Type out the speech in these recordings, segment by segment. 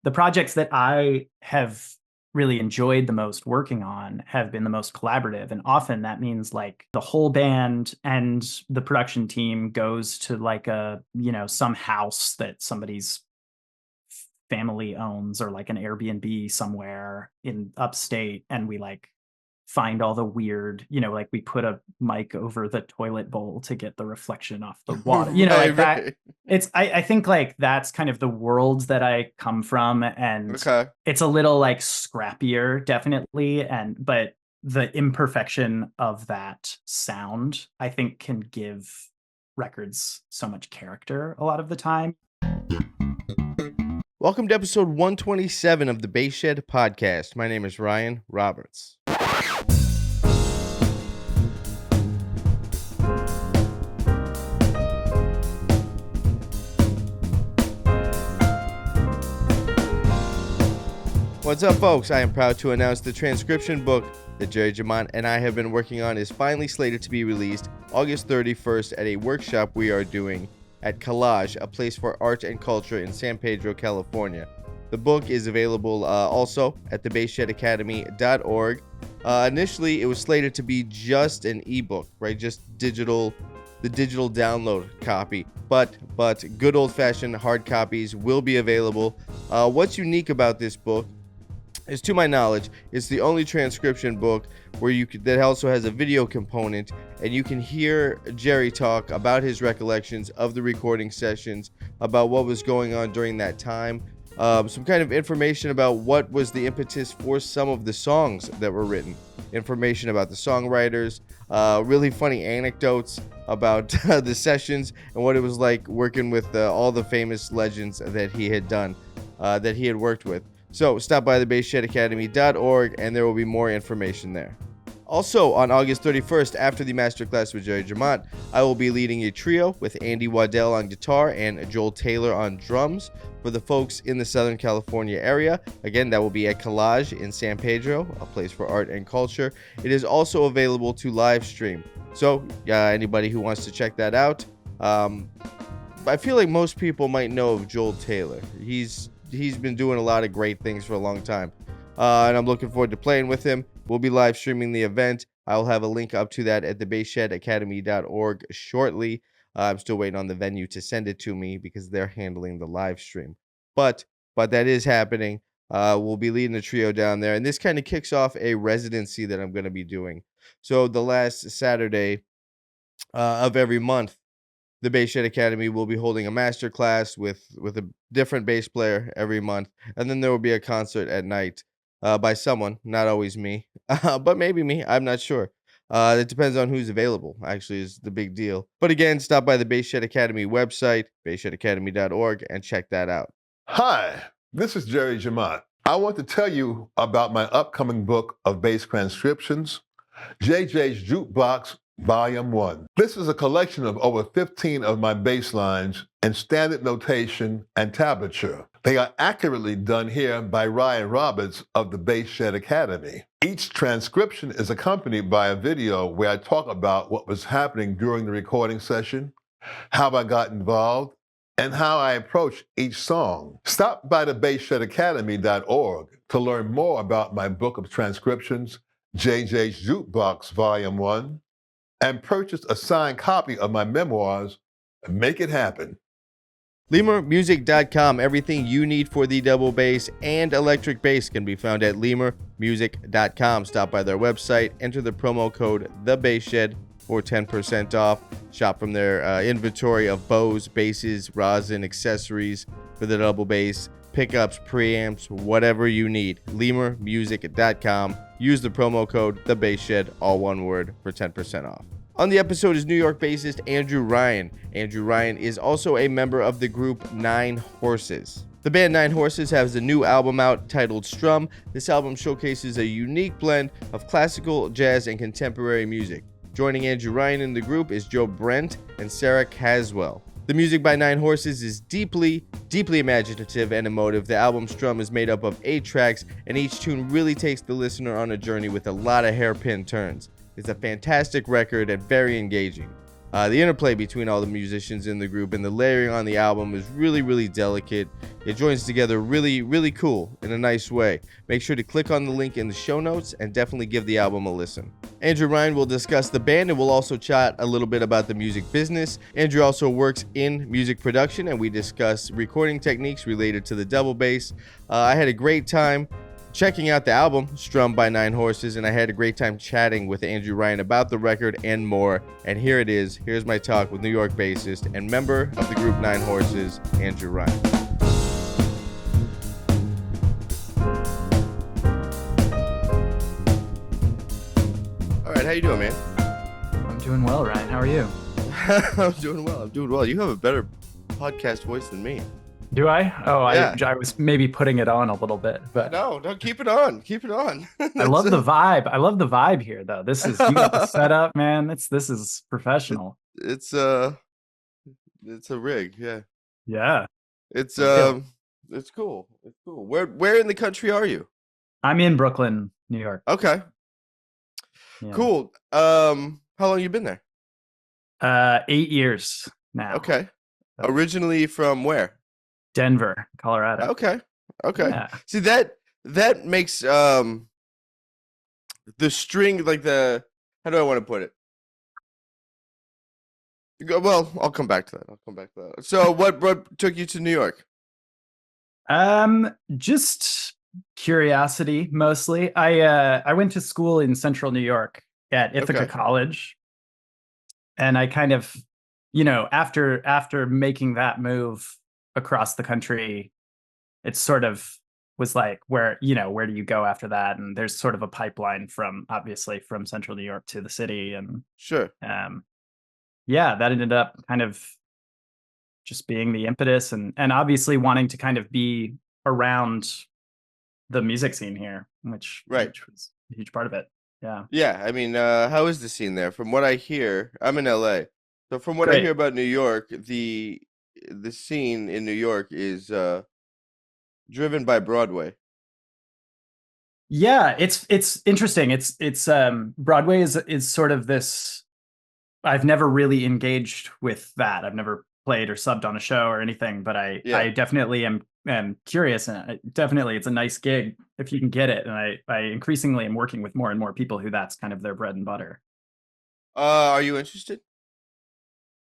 the projects that I have really enjoyed the most working on have been the most collaborative. And often that means like the whole band and the production team goes to like some house that somebody's family owns or like an Airbnb somewhere in upstate. And we like find all the weird, like we put a mic over the toilet bowl to get the reflection off the water, like that. Right. I think like that's kind of the world that I come from. And Okay. it's a little like scrappier, definitely. But the imperfection of that sound, I think, can give records so much character a lot of the time. Welcome to episode 127 of the Bass Shed podcast. My name is Ryan Roberts. What's up, folks? I am proud to announce the transcription book that Jerry Jamont and I have been working on is finally slated to be released August 31st at a workshop we are doing at Collage, a place for art and culture in San Pedro, California. The book is available also at thebassshedacademy.org. Initially, it was slated to be just an ebook, right? Just the digital download copy. But good old-fashioned hard copies will be available. What's unique about this book is, to my knowledge, it's the only transcription book where that also has a video component, and you can hear Jerry talk about his recollections of the recording sessions, about what was going on during that time, some kind of information about what was the impetus for some of the songs that were written, information about the songwriters, really funny anecdotes about the sessions and what it was like working with all the famous legends that he had done, that he had worked with. So stop by thebassshedacademy.org and there will be more information there. Also, on August 31st, after the masterclass with Jerry Jamont, I will be leading a trio with Andy Waddell on guitar and Joel Taylor on drums for the folks in the Southern California area. Again, that will be at Collage in San Pedro, a place for art and culture. It is also available to live stream. So, anybody who wants to check that out, I feel like most people might know of Joel Taylor. He's been doing a lot of great things for a long time, and I'm looking forward to playing with him. We'll be live streaming the event. I'll have a link up to that at thebassshedacademy.org shortly. I'm still waiting on the venue to send it to me because they're handling the live stream. But that is happening. We'll be leading the trio down there, and this kind of kicks off a residency that I'm going to be doing. So the last Saturday of every month, the Bass Shed Academy will be holding a master class with a different bass player every month, and then there will be a concert at night by someone, not always me, but maybe me. I'm not sure. It depends on who's available, actually, is the big deal. But again, stop by the Bass Shed Academy website, bassshedacademy.org, and check that out. Hi, this is Jerry Jamont. I want to tell you about my upcoming book of bass transcriptions, JJ's Jukebox Volume 1. This is a collection of over 15 of my bass lines in standard notation and tablature. They are accurately done here by Ryan Roberts of the Bass Shed Academy. Each transcription is accompanied by a video where I talk about what was happening during the recording session, how I got involved, and how I approached each song. Stop by the bassshedacademy.org to learn more about my book of transcriptions, JJ's Jukebox Volume 1, and purchase a signed copy of my memoirs, Make It Happen. LemurMusic.com. Everything you need for the double bass and electric bass can be found at LemurMusic.com. Stop by their website, enter the promo code TheBassShed for 10% off. Shop from their inventory of bows, basses, rosin, accessories for the double bass, pickups, preamps, whatever you need. LemurMusic.com. Use the promo code TheBassShed, all one word, for 10% off. On the episode is New York bassist Andrew Ryan. Andrew Ryan is also a member of the group Nine Horses. The band Nine Horses has a new album out titled STRUM. This album showcases a unique blend of classical, jazz, and contemporary music. Joining Andrew Ryan in the group is Joe Brent and Sarah Caswell. The music by Nine Horses is deeply imaginative and emotive. The album STRUM is made up of 8 tracks, and each tune really takes the listener on a journey with a lot of hairpin turns. It's a fantastic record and very engaging. The interplay between all the musicians in the group and the layering on the album is really, really delicate. It joins together really, really cool in a nice way. Make sure to click on the link in the show notes and definitely give the album a listen. Andrew Ryan will discuss the band, and we'll also chat a little bit about the music business. Andrew also works in music production, and we discuss recording techniques related to the double bass. I had a great time checking out the album, STRUM by Nine Horses, and I had a great time chatting with Andrew Ryan about the record and more. And here it is. Here's my talk with New York bassist and member of the group Nine Horses, Andrew Ryan. All right, how you doing, man? I'm doing well, Ryan. How are you? I'm doing well. You have a better podcast voice than me. Do I? Oh, Yeah. I was maybe putting it on a little bit, but No, keep it on. Keep it on. I love the vibe. I love the vibe here, though. This is, you got the setup, man. This is professional. It's a rig, yeah. Yeah. It's Yeah. it's cool. It's cool. Where in the country are you? I'm in Brooklyn, New York. Okay. Yeah. Cool. How long you been there? 8 years now. Okay. Originally from where? Denver, Colorado. Okay. Yeah. See that makes the string, like the, how do I want to put it? Well, I'll come back to that. So what took you to New York? Just curiosity mostly. I went to school in Central New York at Ithaca Okay. College, and I kind of, after making that move across the country, it sort of was like, where do you go after that? And there's sort of a pipeline from Central New York to the city, and Sure. yeah, that ended up kind of just being the impetus, and obviously wanting to kind of be around the music scene here, which was a huge part of it. Yeah. Yeah, I mean, how is the scene there? From what I hear, I'm in LA. So from what I Great. hear about New York, the scene in New York is driven by Broadway. Yeah, it's interesting. It's Broadway is sort of this. I've never really engaged with that. I've never played or subbed on a show or anything, but I definitely am curious, and definitely it's a nice gig if you can get it. And I increasingly am working with more and more people who that's kind of their bread and butter. Are you interested?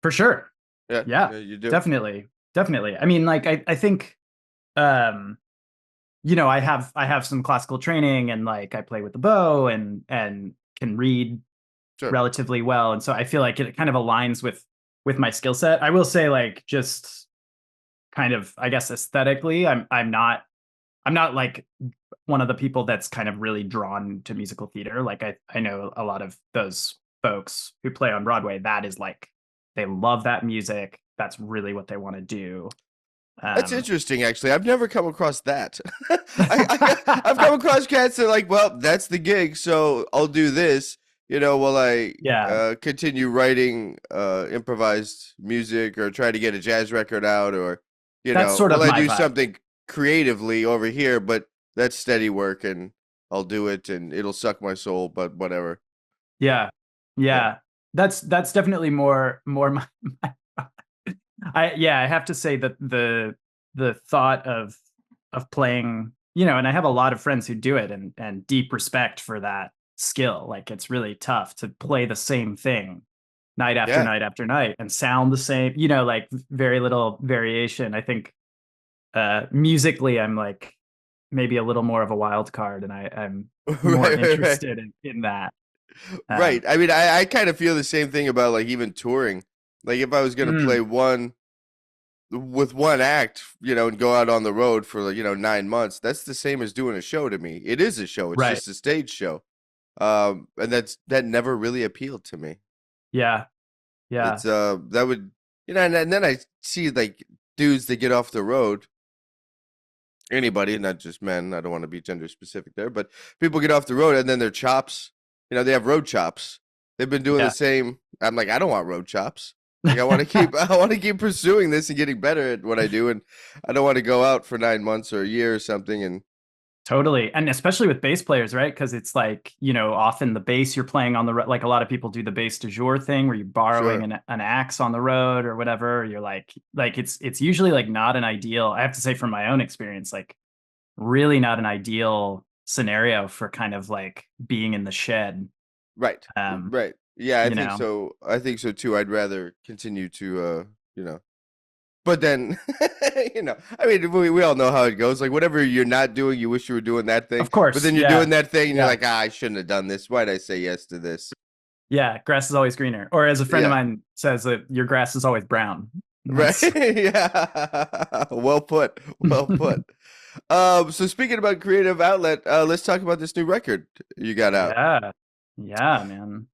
For sure. Yeah, you do. Definitely. I mean, like I think I have some classical training, and like I play with the bow and can read Sure. relatively well, and so I feel like it kind of aligns with my skill set. I will say, like, just kind of, I guess, aesthetically, I'm not like one of the people that's kind of really drawn to musical theater. Like I know a lot of those folks who play on Broadway, that is like, they love that music. That's really what they want to do. That's interesting, actually. I've never come across that. I've come across cats that are like, well, that's the gig, so I'll do this. While I continue writing improvised music or try to get a jazz record out, or That's sort of I my do vibe. something creatively over here, but that's steady work, and I'll do it, and it'll suck my soul, but whatever. Yeah. That's definitely more my I have to say that the thought of playing, and I have a lot of friends who do it, and deep respect for that skill. Like, it's really tough to play the same thing night after night after night and sound the same, like very little variation. I think musically I'm like maybe a little more of a wild card, and I'm more interested in that. Right. I mean, I kind of feel the same thing about, like, even touring. Like, if I was going to play with one act, and go out on the road for, like, 9 months, that's the same as doing a show to me. It is a show. It's just a stage show. And that never really appealed to me. Yeah. It's that would, and then I see, like, dudes that get off the road. Anybody, not just men. I don't want to be gender specific there, but people get off the road, and then their chops, they have road chops. They've been doing the same. I'm like, I don't want road chops. Like, I want to keep pursuing this and getting better at what I do, and I don't want to go out for 9 months or a year or something and Totally. And especially with bass players, right? Because it's like, often the bass you're playing on the road, like a lot of people do the bass du jour thing where you're borrowing Sure. an axe on the road or whatever. You're like it's usually like not an ideal, I have to say from my own experience, like really not an ideal scenario for kind of like being in the shed. Right. Um, Right. Yeah, I you think know, so. I think so too. I'd rather continue to you know, but then I mean, we all know how it goes. Like whatever you're not doing, you wish you were doing that thing. of But course. then you're Yeah. doing that thing and you're Yeah. like, I shouldn't have done this. Why'd I say yes to this? Yeah. Grass is always greener. Or as a friend of Yeah. mine says that your grass is always brown. Right. That's Yeah. Well put. Well put. So speaking about creative outlet, let's talk about this new record you got out. yeah. Yeah, man.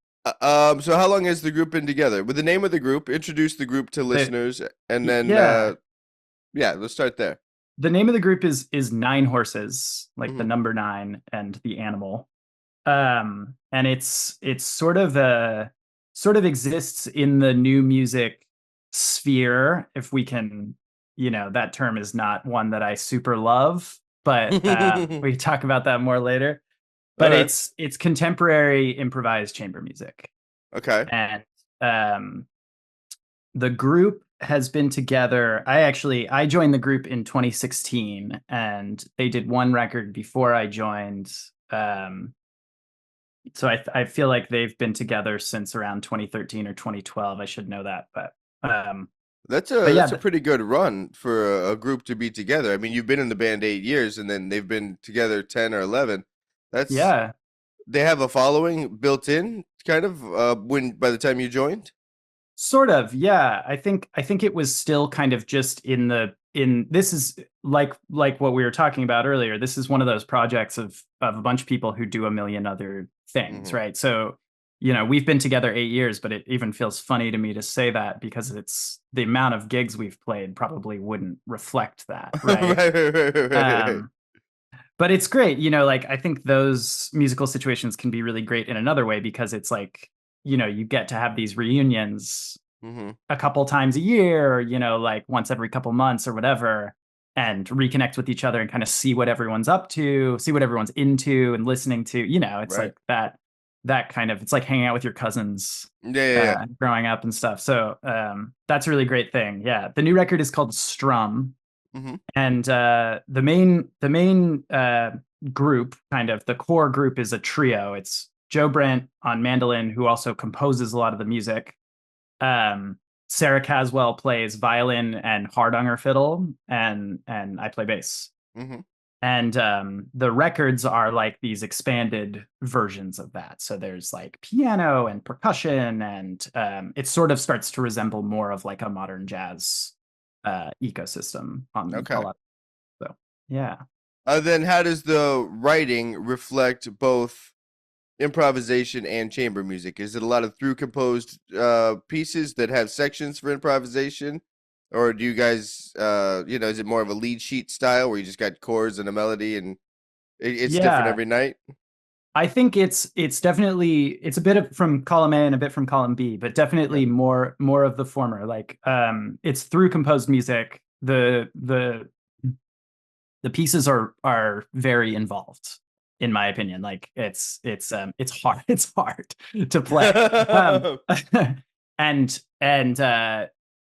So how long has the group been together? With the name of the group, introduce the group to The, listeners, and then yeah. yeah, let's start there. The name of the group is Nine Horses, like the Hmm. number nine and the animal. And it's sort of exists in the new music sphere, if we can, that term is not one that I super love, but we can talk about that more later. All But right. it's contemporary improvised chamber music. Okay. And um the group has been together. I joined the group in 2016, and they did one record before I joined. So I feel like they've been together since around 2013 or 2012. I should know that, um, That's but a yeah, that's a pretty good run for a group to be together. I mean, you've been in the band 8 years, and then they've been together 10 or 11. That's yeah. They have a following built in, kind of. When by the time you joined. Sort of, yeah. I think it was still kind of just in this is like what we were talking about earlier. This is one of those projects of a bunch of people who do a million other things, Hmm. right? So, we've been together 8 years, but it even feels funny to me to say that because it's the amount of gigs we've played probably wouldn't reflect that, right? Right, right, right, right, right. Um, but it's great, like I think those musical situations can be really great in another way because it's like, you get to have these reunions Hmm. a couple times a year, like once every couple months or whatever, and reconnect with each other and kind of see what everyone's up to, see what everyone's into and listening to, it's Right. like that kind of, it's like hanging out with your cousins Yeah, yeah, yeah. growing up and stuff. So that's a really great thing. Yeah. The new record is called Strum. Hmm. And the main group, kind of the core group, is a trio. It's Joe Brent on mandolin, who also composes a lot of the music. um, Sarah Caswell plays violin and hardanger fiddle, and I play bass. Hmm. And the records are like these expanded versions of that. So there's like piano and percussion, and it sort of starts to resemble more of like a modern jazz ecosystem on a Okay. lot. So yeah. Then how does the writing reflect both improvisation and chamber music? Is it a lot of through composed pieces that have sections for improvisation? Or do you guys, is it more of a lead sheet style where you just got chords and a melody and it's different Yeah. every night? I think it's definitely, it's a bit of from column A and a bit from column B, but Okay. definitely more of the former. Like it's through composed music. The pieces are very involved, in my opinion. Like it's hard, it's hard to play. And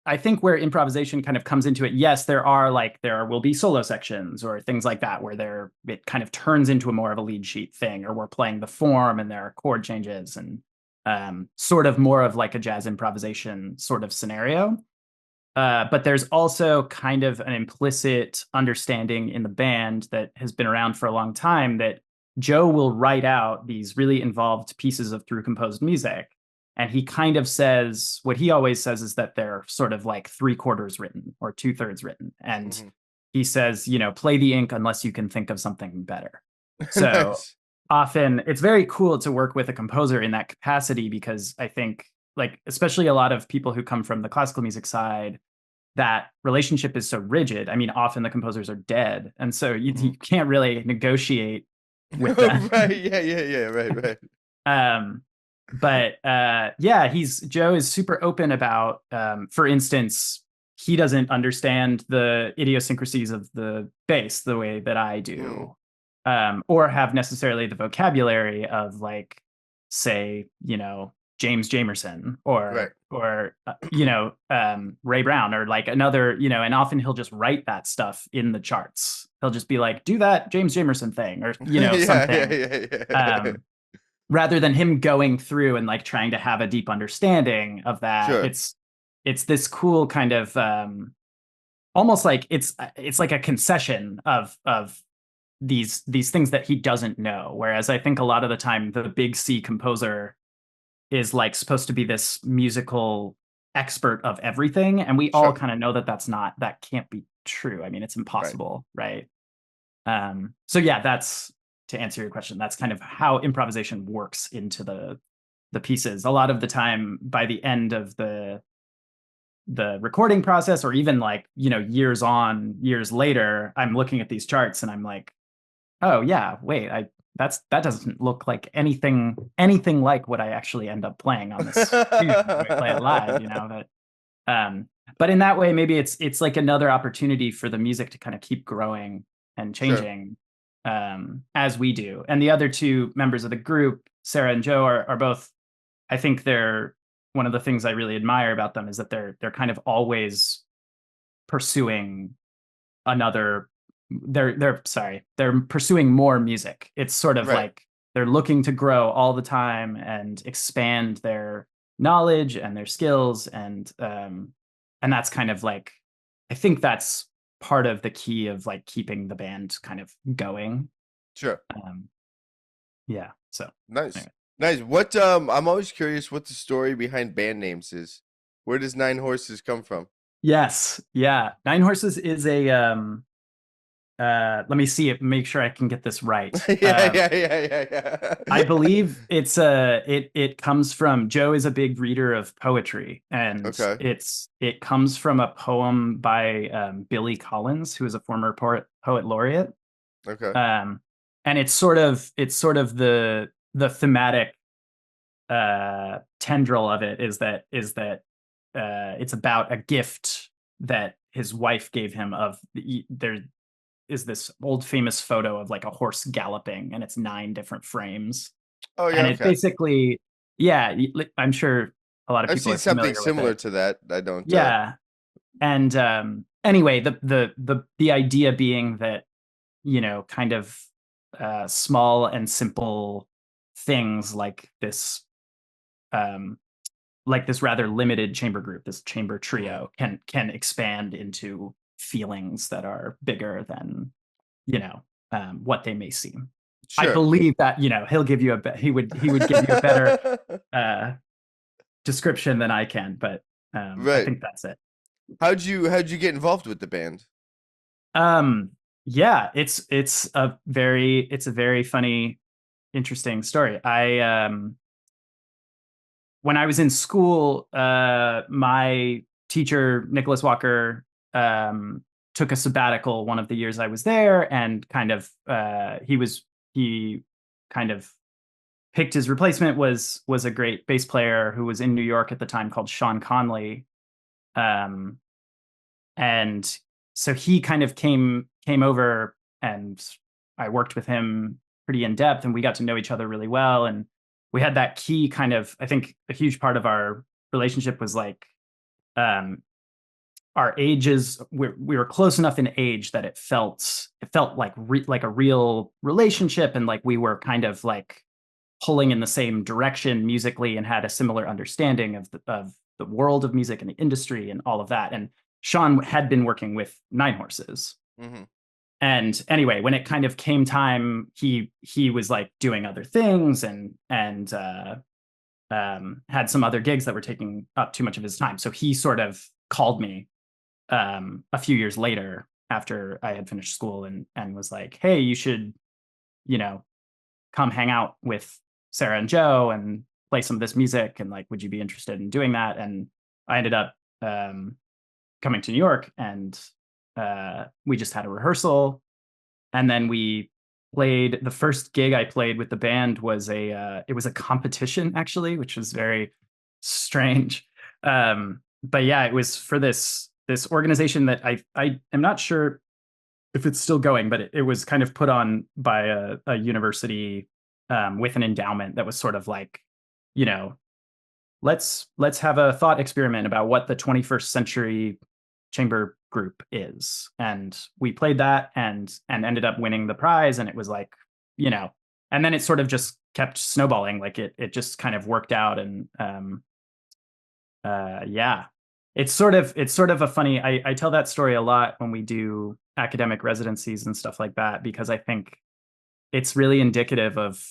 I think where improvisation kind of comes into it, yes, there will be solo sections or things like that where it kind of turns into a more of a lead sheet thing, or we're playing the form and there are chord changes, and sort of more of like a jazz improvisation sort of scenario. But there's also kind of an implicit understanding in the band that has been around for a long time that Joe will write out these really involved pieces of through composed music. And he kind of says, what he always says is that they're sort of like three-quarters written or two-thirds written. And Hmm. he says, play the ink unless you can think of something better. So Nice. often it's very cool to work with a composer in that capacity, because I think, like, especially a lot of people who come from the classical music side, that relationship is so rigid. I mean, often the composers are dead, and so you Hmm. can't really negotiate with them. Right. Yeah. Yeah. Yeah. Right. Right. um, but yeah, Joe is super open about, for instance, he doesn't understand the idiosyncrasies of the bass the way that I Hmm. do. or have necessarily the vocabulary of like, say, James Jamerson Right. or Ray Brown or like another, and often he'll just write that stuff in the charts. He'll just be like, do that James Jamerson thing or Yeah, yeah, something. yeah, yeah. Um, rather than him going through and like trying to have a deep understanding of that. Sure. It's this cool kind of almost like it's like a concession of these things that he doesn't know. Whereas I think a lot of the time the big C composer is like supposed to be this musical expert of everything, and we all Sure. kind of know that that can't be true. I mean, it's Right. impossible, right? So yeah, that's to answer your question. That's kind of how improvisation works into the pieces. A lot of the time, by the end of the recording process, or even like years later, I'm looking at these charts and I'm like, oh yeah, wait, that doesn't look like anything like what I actually end up playing on this tune when we play it live. But in that way, maybe it's like another opportunity for the music to kind of keep growing and Sure. changing as we do. And the other two members of the group, Sarah and Joe, are both. I think they're one of the things I really admire about them is that they're kind of always pursuing another. They're pursuing more music. It's sort of Right. like they're looking to grow all the time and expand their knowledge and their skills and that's kind of like I think that's part of the key of like keeping the band kind of going. Sure. Um, yeah. So Nice. anyway. Nice. What I'm always curious what the story behind band names is. Where does Nine Horses come from? Yes. Yeah. Nine Horses is a let me see it, make sure I can get this right. Yeah, yeah, yeah, yeah, I yeah. believe it comes from Joe is a big reader of poetry, and Okay. it comes from a poem by Billy Collins, who is a former poet laureate. Okay. Um, and it's sort of the thematic tendril of it is that it's about a gift that his wife gave him there is this old famous photo of like a horse galloping and it's 9 different frames. Oh yeah, And it okay. basically, yeah, I'm sure a lot of I've people seen are something familiar with similar it. to that. I don't Yeah. And anyway, the idea being that, kind of small and simple things um like this rather limited chamber group, this chamber Mhm. trio can expand into feelings that are bigger than what they may seem. I Sure. believe that he'll give you he would give you a better uh, description than I can, but I Right. think that's it. How'd you get involved with the band? Um, yeah, it's a very funny, interesting story. When I was in school, my teacher Nicholas Walker took a sabbatical one of the years I was there, and kind of he kind of picked his replacement was a great bass player who was in New York at the time called Sean Conley, um, and so he kind of came over, and I worked with him pretty in depth, and we got to know each other really well, and we had that key kind of. I think a huge part of our relationship was like um, our ages. We were close enough in age that it felt like like a real relationship, and like we were kind of like pulling in the same direction musically and had a similar understanding of the world of music and the industry and all of that. And Sean had been working with Nine Horses. Mhm. And anyway, when it kind of came time, he was like doing other things and had some other gigs that were taking up too much of his time. So he sort of called me a few years later after I had finished school and was like, "Hey, you should, you know, come hang out with Sarah and Joe and play some of this music, and like, would you be interested in doing that?" And I ended up coming to New York, and we just had a rehearsal, and then we played. The first gig I played with the band was it was a competition actually, which was very strange. But yeah, it was for this organization that I am not sure. if it's still going, but it was kind of put on by a university with an endowment that was sort of like, you know, let's have a thought experiment about what the 21st century chamber group is. And we played that and ended up winning the prize. And it was like, you know, and then it sort of just kept snowballing. Like it just kind of worked out. And yeah, it's sort of a funny, I tell that story a lot when we do academic residencies and stuff like that, because I think it's really indicative of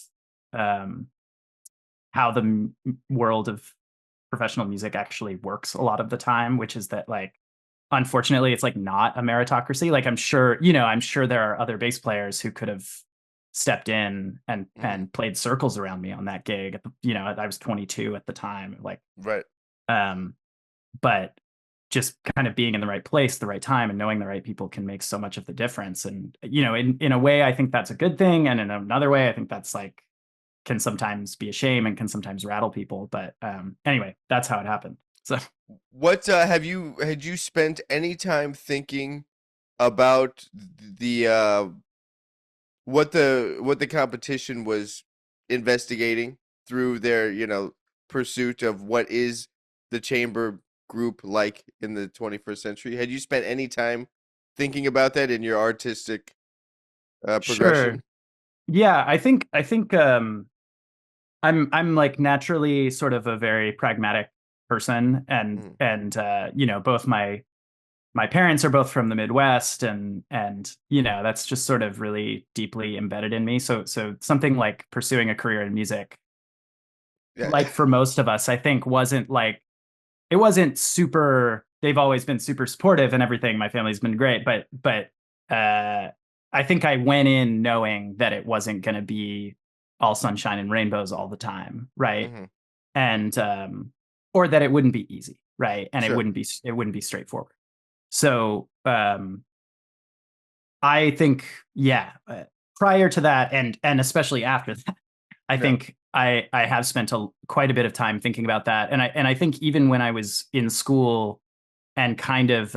how the world of professional music actually works a lot of the time, which is that, like, unfortunately it's like not a meritocracy. Like, I'm sure there are other bass players who could have stepped in and played circles around me on that gig. I was 22 at the time, like, Right. um but just kind of being in the right place, the right time, and knowing the right people can make so much of the difference. And, in a way, I think that's a good thing. And in another way, I think that's like, can sometimes be a shame and can sometimes rattle people. But anyway, that's how it happened. So What had you spent any time thinking about the what the competition was investigating through their, pursuit of what is the chamber group like in the 21st century? Had you spent any time thinking about that in your artistic sure. progression? Yeah, I think I'm like naturally sort of a very pragmatic person, and Mhm. both my parents are both from the Midwest, and that's just sort of really deeply embedded in me. So something like pursuing a career in music, Yeah. like for most of us, I think it wasn't super. They've always been super supportive and everything. My family's been great, but I think I went in knowing that it wasn't going to be all sunshine and rainbows all the time, right? Hmm. And or that it wouldn't be easy, right? And Sure. it wouldn't be straightforward. So I think, yeah, prior to that, and especially after that, I Yeah. think I have spent quite a bit of time thinking about that. And I think even when I was in school, and kind of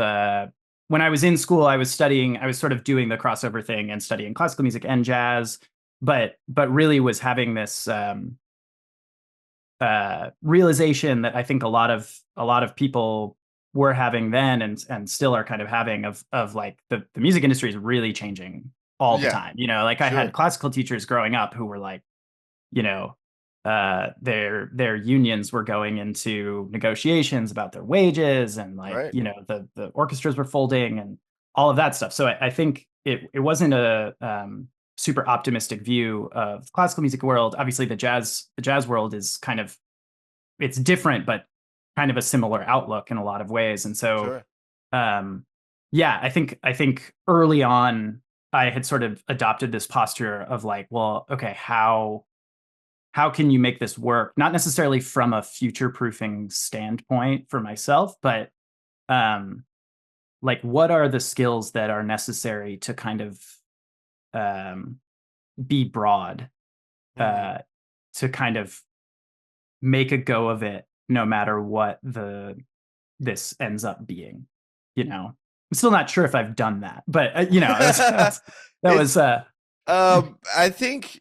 when I was in school, I was sort of doing the crossover thing and studying classical music and jazz, but really was having this realization that I think a lot of people were having then, and still are kind of having, of like, the music industry is really changing all the Yeah. time. Like, I had Sure. classical teachers growing up who were like, you know, their unions were going into negotiations about their wages, and, like, Right. the orchestras were folding and all of that stuff. So I think it wasn't a super optimistic view of the classical music world. Obviously, the jazz world is kind of, it's different, but kind of a similar outlook in a lot of ways. And so, Sure. um, yeah, I think early on I had sort of adopted this posture of like, well, okay, how can you make this work? Not necessarily from a future proofing standpoint for myself, but um, like, what are the skills that are necessary to kind of um, be broad, Hmm. uh, to kind of make a go of it, no matter what this ends up being. I'm still not sure if I've done that, but that was It's I think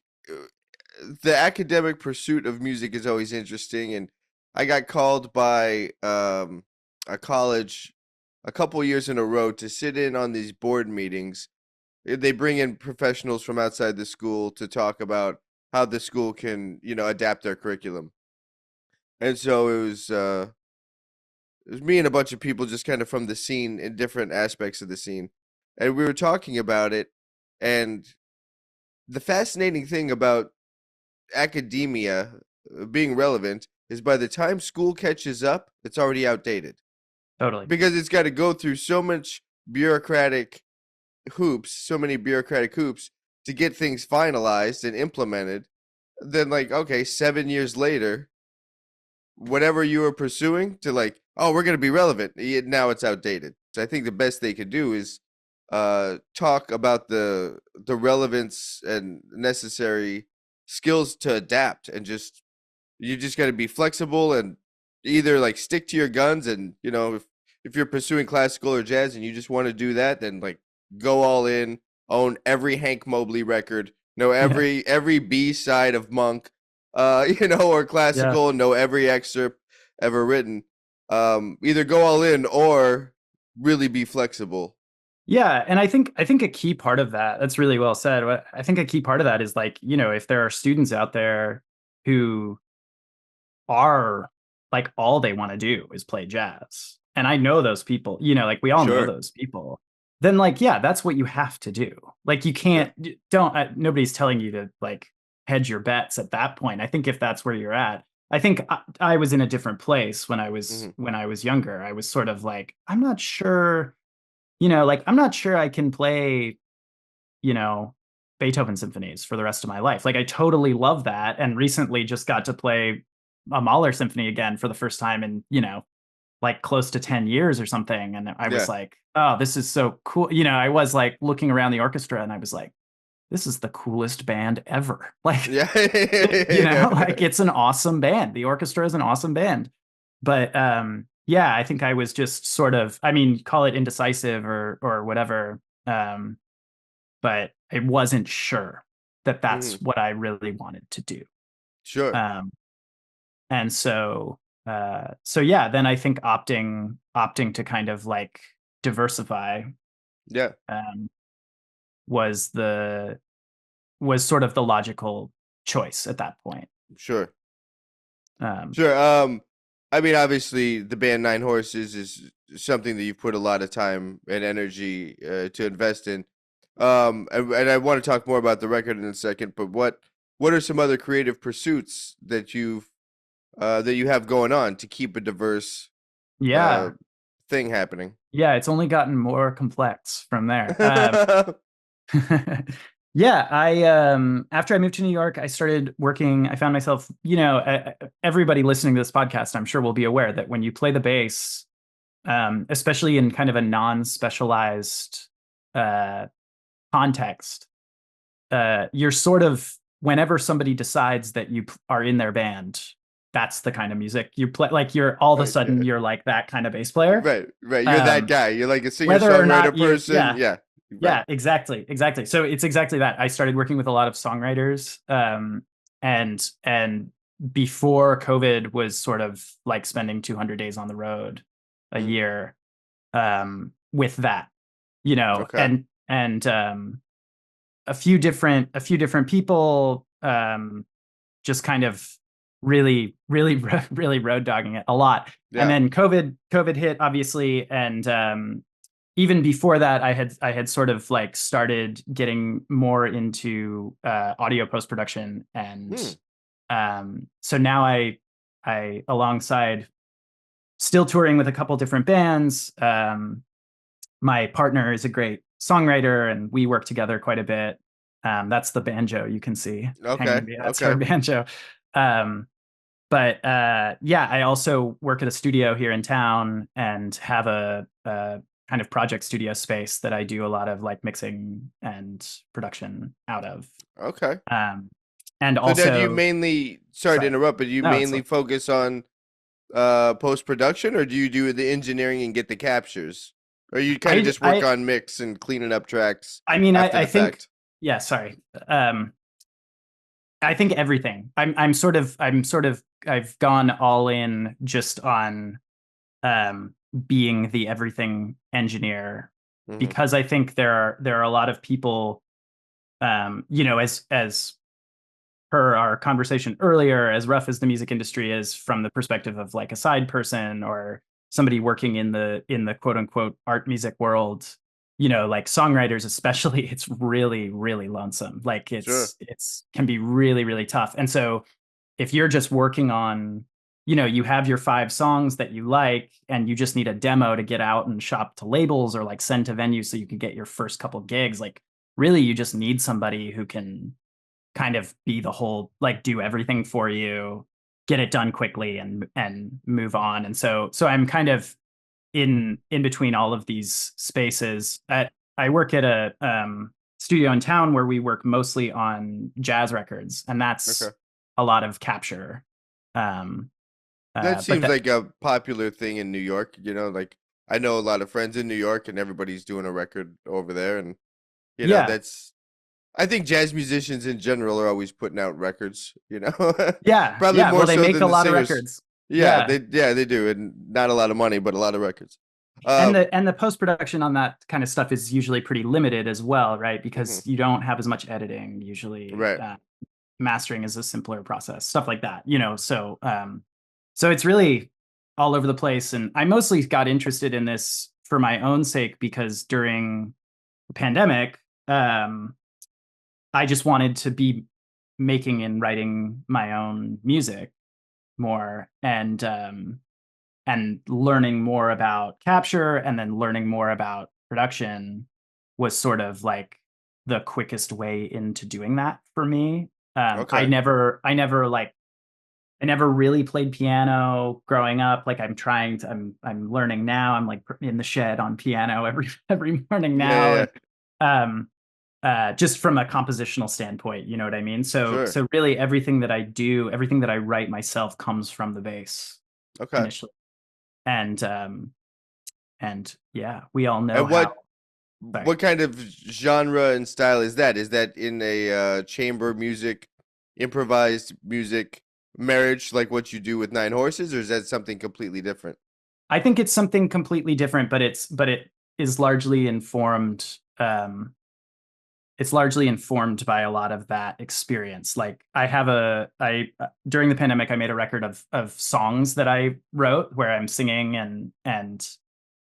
the academic pursuit of music is always interesting, and I got called by a college a couple years in a row to sit in on these board meetings. They bring in professionals from outside the school to talk about how the school can, adapt their curriculum. And so it was me and a bunch of people just kind of from the scene in different aspects of the scene. And we were talking about it, and the fascinating thing about academia being relevant is by the time school catches up, it's already outdated totally. because it's got to go through bureaucratic so many bureaucratic hoops to get things finalized and implemented. Then, like, okay, 7 years later, whatever you were pursuing to, like, oh, we're going to be relevant, now it's outdated. So I think the best they could do is talk about the relevance and necessary skills to adapt, and you just got to be flexible and either like stick to your guns, and if you're pursuing classical or jazz and you just want to do that, then like go all in, own every Hank Mobley record, know Yeah. every B side of Monk, or Yeah. classical, know every excerpt ever written. Either go all in or really be flexible. Yeah, and I think a key part of that's really well said. I think a key part of that is like, if there are students out there who are like all they want to do is play jazz. And I know those people, like we all know Sure. those people. Then like, yeah, that's what you have to do. Like you Yeah. can't don't nobody's telling you to like hedge your bets at that point. I think if that's where you're at, I think I was in a different place Hmm. when I was younger. I was sort of like, I'm not sure, like I'm not sure I can play, you know, Beethoven symphonies for the rest of my life. Like I totally love that, and recently just got to play a Mahler symphony again for the first time in, like close to 10 years or something. And I was Yeah. like, oh, this is so cool. I was like looking around the orchestra and I was like, this is the coolest band ever. Like, Yeah. like it's an awesome band. The orchestra is an awesome band. But yeah, I think I was just sort of, I mean, call it indecisive or whatever. But I wasn't sure that Hmm. that's what I really wanted to do. Sure. Um, and so yeah, then I think opting to kind of like diversify Yeah. um, was the was sort of the logical choice at that point. Sure. Um, Sure. I mean, obviously, the band Nine Horses is something that you've put a lot of time and energy to invest in. And I want to talk more about the record in a second. But what are some other creative pursuits that you have going on to keep a diverse uh yeah, thing happening? yeah, it's only gotten more complex from there. Yeah, I after I moved to New York, I started working. I found myself, everybody listening to this podcast, I'm sure will be aware that when you play the bass, especially in kind of a non-specialized uh, context, you're sort of whenever somebody decides that you are in their band, that's the kind of music you play. Like you're all of a sudden Okay. you're like that kind of bass player. Right, right. You're that Um, guy. You're like a singer whether or not songwriter you, person. yeah, Yeah. Right. yeah, exactly, exactly. So it's exactly that. I started working with a lot of songwriters, and before COVID was sort of like spending 200 days on the road a Mm, year, with that, okay. and a few different people, just kind of really, really, really road dogging it a lot. And Yeah. then COVID hit, obviously, and even before that, I had sort of like started getting more into audio post production, and Hmm. so now I alongside still touring with a couple different bands. My partner is a great songwriter, and we work together quite a bit. That's the banjo you can see hanging Okay. me. That's her Okay. banjo. Um, but yeah, I also work at a studio here in town and have a kind of project studio space that I do a lot of like mixing and production out of. Okay. Um, and So now do you also, mainly, sorry to sorry, interrupt, but do you no, it's mainly focus on post production, or do you do the engineering and get the captures? Or you kind of I just work I on mix and cleaning up tracks I mean after I the think, fact? yeah, sorry. Um, I think everything. I'm sort of I've gone all in just on being the everything engineer, Hmm. because I think there are a lot of people, as per our conversation earlier, as rough as the music industry is from the perspective of like a side person or somebody working in the quote unquote art music world, like songwriters especially, it's really, really lonesome. Like Sure. it's can be really, really tough. And so if you're just working on, you have your 5 songs that you like and you just need a demo to get out and shop to labels or like send to venues so you can get your first couple gigs, like really you just need somebody who can kind of be the whole, like do everything for you, get it done quickly and move on. And so I'm kind of in between all of these spaces. I work at a studio in town where we work mostly on jazz records, and Okay. that's a lot of capture. Um, That but seems that like a popular thing in New York, like I know a lot of friends in New York, and everybody's doing a record over there, and Yeah. that's. I think jazz musicians in general are always putting out records. Yeah. Probably Yeah. more Well, they so make than a the lot of singers. records. Yeah, Yeah. they do, and not a lot of money, but a lot of records. And Uh, the post-production on that kind of stuff is usually pretty limited as well, right? mhm, Because you don't have as much editing usually. right. Mastering is a simpler process, stuff like that, so it's really all over the place. And I mostly got interested in this for my own sake because during the pandemic, I just wanted to be making and writing my own music more, and learning more about capture and then learning more about production was sort of like the quickest way into doing that for me. Okay. I never really played piano growing up. Like I'm learning now. I'm like in the shed on piano every morning Yeah, yeah, now. yeah. And um just from a compositional standpoint, you know what I mean? Sure. So really everything that I do, everything that I write myself comes from the bass Okay. initially. And yeah, we all know And how. Sorry. what kind of genre and style is that? Is that in a chamber music, improvised music marriage like what you do with Nine Horses, or is that something completely different? I think it's something completely different, but it is largely informed. It's largely informed by a lot of that experience. Like I during the pandemic, I made a record of songs that I wrote where I'm singing and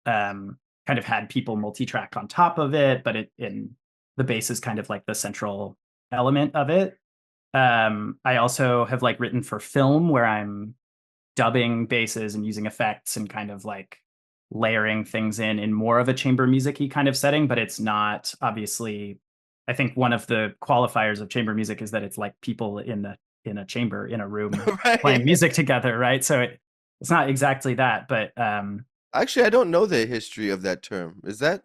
kind of had people multi-track on top of it, but the bass is kind of like the central element of it. I also have like written for film where I'm dubbing basses and using effects and kind of like layering things in more of a chamber music-y kind of setting, but it's not obviously. I think one of the qualifiers of chamber music is that it's like people in a chamber in a room playing Right. music together, right? So it's not exactly that, but Actually, I don't know the history of that term. Is that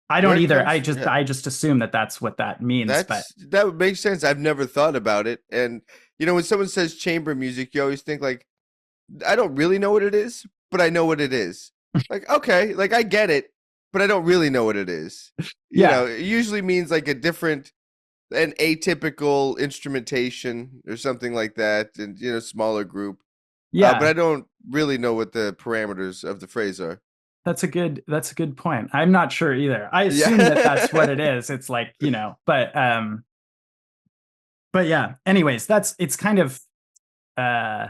I where don't it either. comes from? Yeah. I just assume that that's what that means, but That would make sense. I've never thought about it. And when someone says chamber music, you always think like, I don't really know what it is, but I know what it is. Like, okay, like I get it, but I don't really know what it is. yeah. It usually means like an atypical instrumentation or something like that, and smaller group. But I Yeah. don't really know what the parameters of the phrase are. That's a good point. I'm not sure either. I assume that that's what it Yeah. is. It's like, but yeah, anyways, it's kind of uh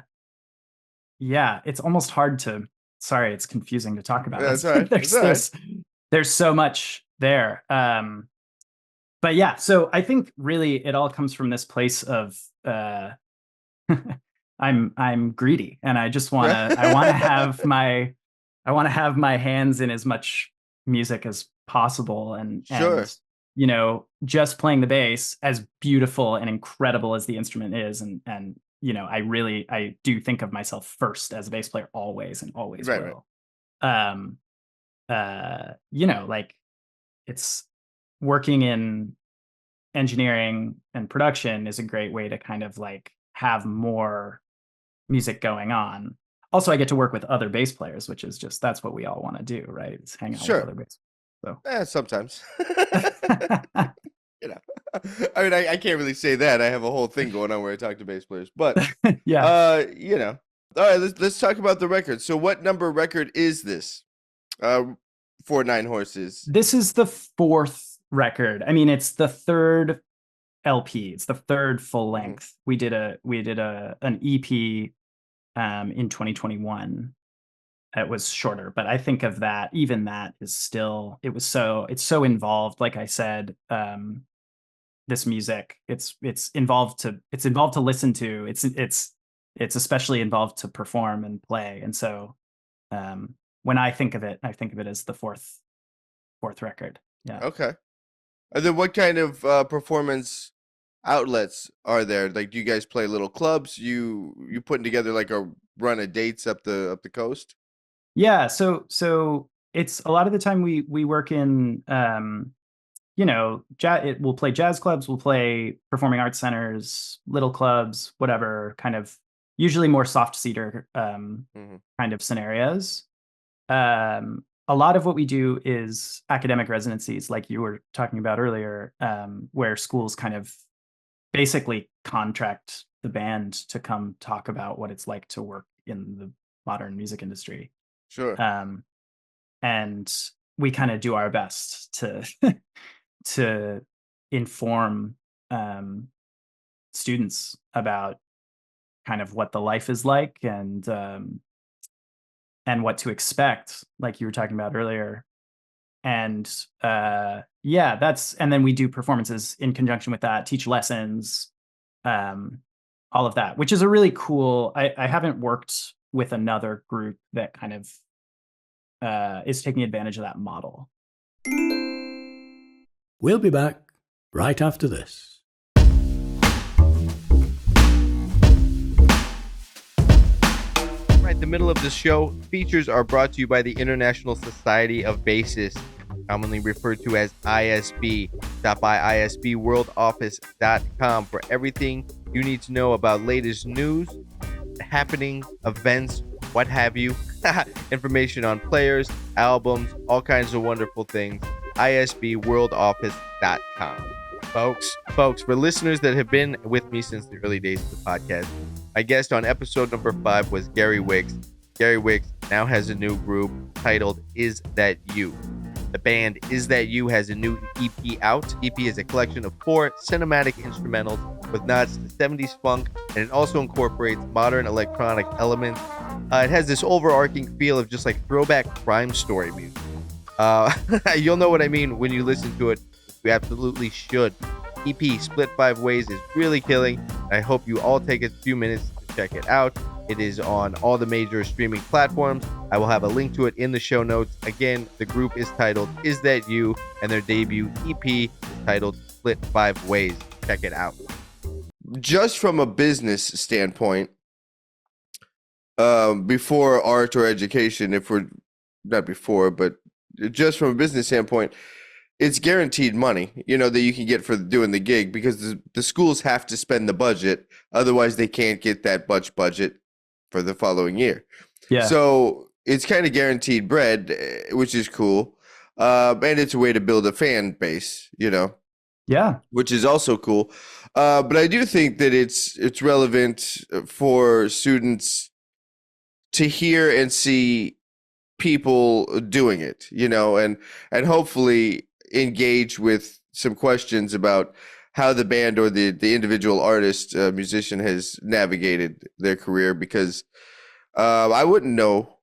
yeah, it's almost hard to. Sorry, it's confusing to talk about. That's It's all right. That's all right. there's so much there. But yeah, so I think really it all comes from this place of I'm greedy and I want to have my hands in as much music as possible, and Sure. just playing the bass, as beautiful and incredible as the instrument is, and I do think of myself first as a bass player always and always Right, right. will. um like it's working in engineering and production is a great way to kind of like have more music going on. Also, I get to work with other bass players, which is just that's what we all want to do, right? It's hang out with Sure. other bass. So Sometimes. you know, I mean, I can't really say that. I have a whole thing going on where I talk to bass players, but yeah, all right. Let's talk about the record. So, what number record is this? Uh, for Nine Horses. this is the fourth record. I mean, it's the third LP. It's the third full Mhm. length. We did an EP in 2021. It was shorter, but I think of that. Even that is still. It's so involved. Like I said, this music. It's involved to listen to. It's especially involved to perform and play. And so when I think of it, I think of it as the fourth record. Yeah. Okay. And then, what kind of performance outlets are there? Like, do you guys play little clubs? You putting together like a run of dates up the coast? Yeah, so it's a lot of the time we work in we'll play jazz clubs, we'll play performing arts centers, little clubs, whatever, kind of usually more soft cedar Hmm. kind of scenarios. Um a lot of what we do is academic residencies, like you were talking about earlier, where schools kind of basically contract the band to come talk about what it's like to work in the modern music industry. Sure. And we kind of do our best to to inform students about kind of what the life is like and what to expect, like you were talking about earlier. And and then we do performances in conjunction with that, teach lessons, all of that, which is a really cool. I haven't worked with another group that kind of is taking advantage of that model. We'll be back right after this. Right, the middle of the show, features are brought to you by the International Society of Bassists, commonly referred to as ISB. Stop by isbworldoffice.com for everything you need to know about latest news, happening, events, what have you. Information on players, albums, all kinds of wonderful things. isbworldoffice.com. Folks, for listeners that have been with me since the early days of the podcast, my guest on episode number 5 was Gary Wicks. Gary Wicks now has a new group titled Is That You? The band Is That You has a new EP out. EP is a collection of 4 cinematic instrumentals with nods to 70s funk, and it also incorporates modern electronic elements. It has this overarching feel of just like throwback crime story music. You'll know what I mean when you listen to it. You absolutely should. EP Split 5 Ways is really killing. I hope you all take a few minutes to check it out. It is on all the major streaming platforms. I will have a link to it in the show notes. Again, the group is titled Is That You? And their debut EP is titled Split 5 Ways. Check it out. Just from a business standpoint, before art or education, if we're not before, but just from a business standpoint, it's guaranteed money, that you can get for doing the gig, because the schools have to spend the budget. Otherwise, they can't get that much budget for the following year. Yeah. So it's kind of guaranteed bread, which is cool. And it's a way to build a fan base, Yeah. which is also cool. But I do think that it's relevant for students to hear and see people doing it, and hopefully engage with some questions about how the band or the individual artist, musician has navigated their career, because I wouldn't know,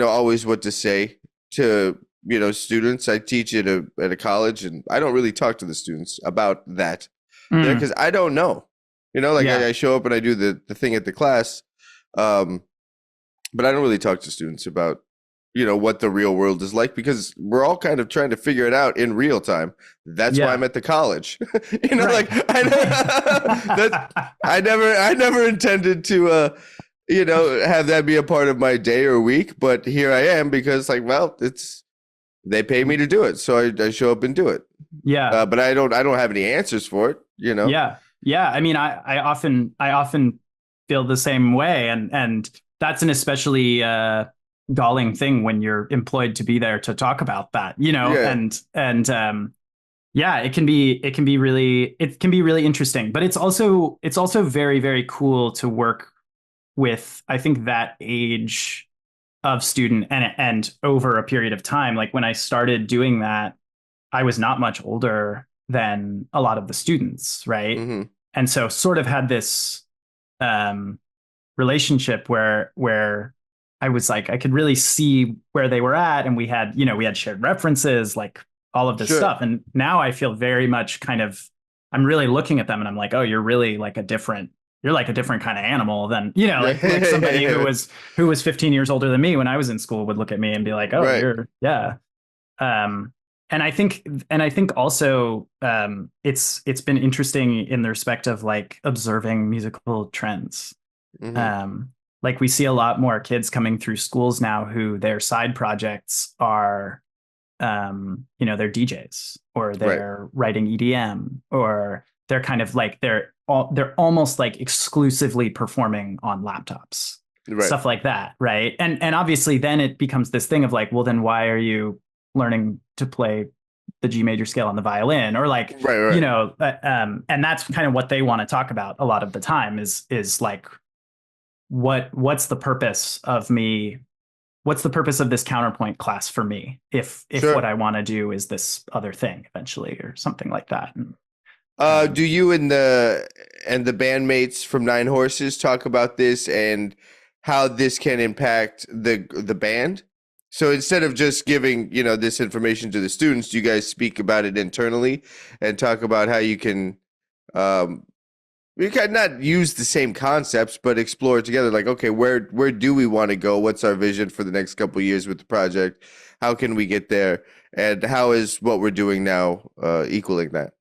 always what to say to, students. I teach at a college, and I don't really talk to the students about that there, because I don't know, I show up and I do the thing at the class, but I don't really talk to students about what the real world is like, because we're all kind of trying to figure it out in real time. That's why I'm at the college. Right. I never intended to have that be a part of my day or week, but here I am, because they pay me to do it, so I show up and do it. Yeah. But I don't have any answers for it, Yeah. I mean, I often feel the same way, and that's an especially galling thing when you're employed to be there to talk about that, and it can be really interesting, but it's also very, very cool to work with, I think, that age of student and over a period of time. Like when I started doing that, I was not much older than a lot of the students, right? Mm-hmm. And so sort of had this relationship where I was like, I could really see where they were at, and we had shared references, like all of this stuff. And now I feel very much I'm really looking at them and I'm like, oh, you're really like a different kind of animal than, like somebody who was 15 years older than me when I was in school would look at me and be like, oh, right. And I think also it's been interesting in the respect of like observing musical trends. Mm-hmm. Like we see a lot more kids coming through schools now who their side projects are, they're DJs, or they're writing EDM, or they're kind of like, they're almost like exclusively performing on laptops. Right. stuff like that, right? And obviously then it becomes this thing of like, well, then why are you learning to play the G major scale on the violin, or like, Right. and that's kind of what they want to talk about a lot of the time is like, what's the purpose of me? What's the purpose of this counterpoint class for me if what Sure. I want to do is this other thing eventually, or something like that? And, Do you and the bandmates from Nine Horses talk about this and how this can impact the band? So instead of just giving, this information to the students, do you guys speak about it internally and talk about how um, you can not use the same concepts, but explore it together? Like, okay, where do we want to go? What's our vision for the next couple of years with the project? How can we get there? And how is what we're doing now equaling that?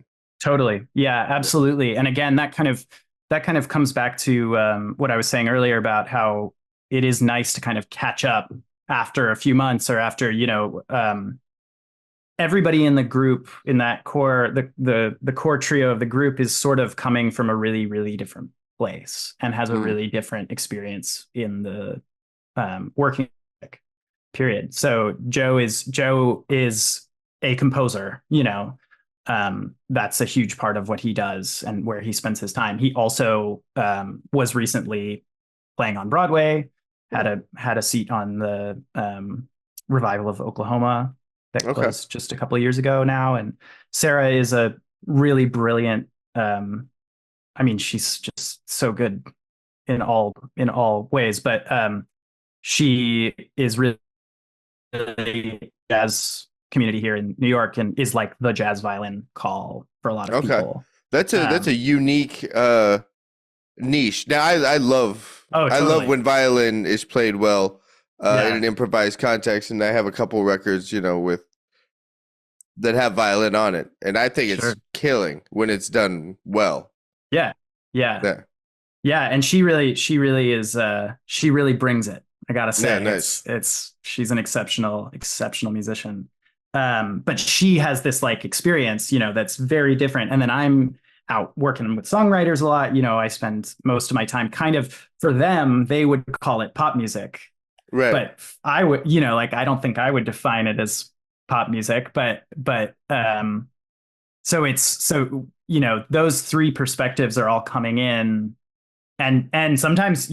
Totally. Yeah, absolutely. And again, that kind of comes back to what I was saying earlier about how it is nice to kind of catch up after a few months, or after, everybody in the group, in that core, the core trio of the group is sort of coming from a really, really different place and has a really different experience in the working period. So Joe is a composer, that's a huge part of what he does and where he spends his time. He also was recently playing on Broadway, had a seat on the revival of Oklahoma that closed just a couple of years ago now. And Sarah is a really brilliant. She's just so good in all ways, but she is really jazz community here in New York and is like the jazz violin call for a lot of people. That's a unique niche. Now I love totally. I love when violin is played well in an improvised context, and I have a couple records, with that have violin on it, and I think it's killing when it's done well. Yeah. And she really is. She really brings it. I gotta say, yeah, nice. She's an exceptional musician. But she has this like experience, that's very different. And then I'm out working with songwriters a lot. I spend most of my time kind of, for them, they would call it pop music. Right. But I would, I don't think I would define it as pop music, but those three perspectives are all coming in and sometimes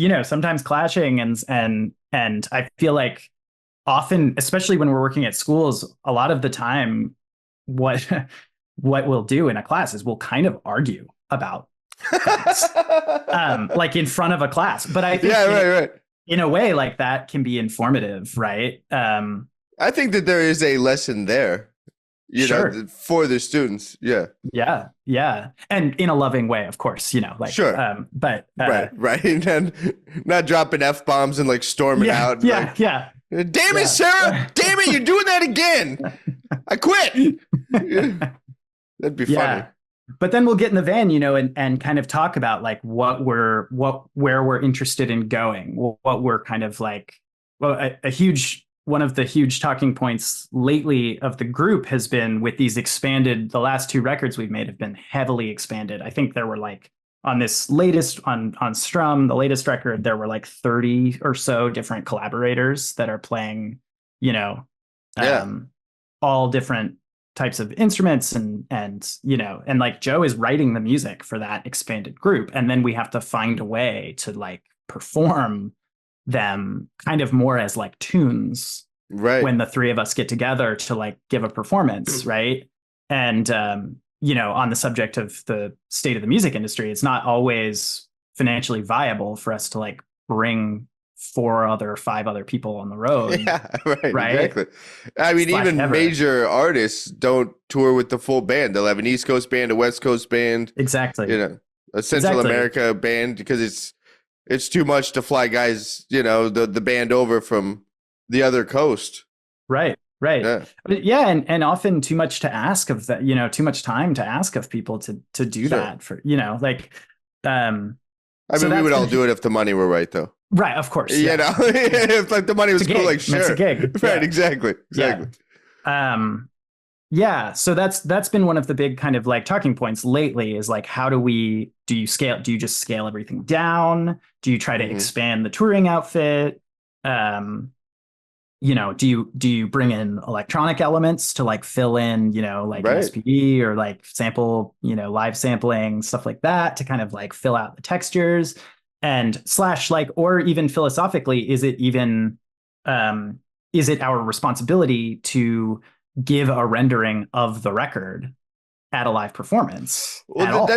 clashing and I feel like often, especially when we're working at schools, a lot of the time, what we'll do in a class is we'll kind of argue about things, like in front of a class. But I think right. In a way, like that can be informative, right? I think that there is a lesson there, for the students. Yeah, and in a loving way, of course. But right, and not dropping F-bombs and like storming out. Yeah. Damn it, Sarah! Damn it, you're doing that again! I quit. That'd be funny. But then we'll get in the van, and kind of talk about like where we're interested in going, what we're kind of like. Well, one of the huge talking points lately of the group has been with these expanded. The last two records we've made have been heavily expanded. I think there were like on this latest on STRUM, the latest record, there were like 30 or so different collaborators that are playing, all different types of instruments and like Joe is writing the music for that expanded group. And then we have to find a way to like perform them kind of more as like tunes, right? When the three of us get together to like give a performance, right? And on the subject of the state of the music industry, it's not always financially viable for us to like bring 5 other people on the road. Yeah, right. Exactly. I mean, even major artists don't tour with the full band. They'll have an East Coast band, a West Coast band, exactly. A Central America band, because it's too much to fly guys, the band over from the other coast. Right. Yeah. And often too much to ask of that, too much time to ask of people to do that for, like, I mean, we would all do it if the money were right, though. Right. Of course. If like the money was cool, like, sure. It's a gig. Right. Exactly. Yeah. Yeah, so that's been one of the big kind of like talking points lately is like how do you scale, do you just scale everything down? Do you try to Hmm. expand the touring outfit? Um, do you bring in electronic elements to like fill in, like an Right. SPD or like sample, live sampling, stuff like that to kind of like fill out the textures and slash like, or even philosophically, um, is it our responsibility to give a rendering of the record at a live performance Well, at all?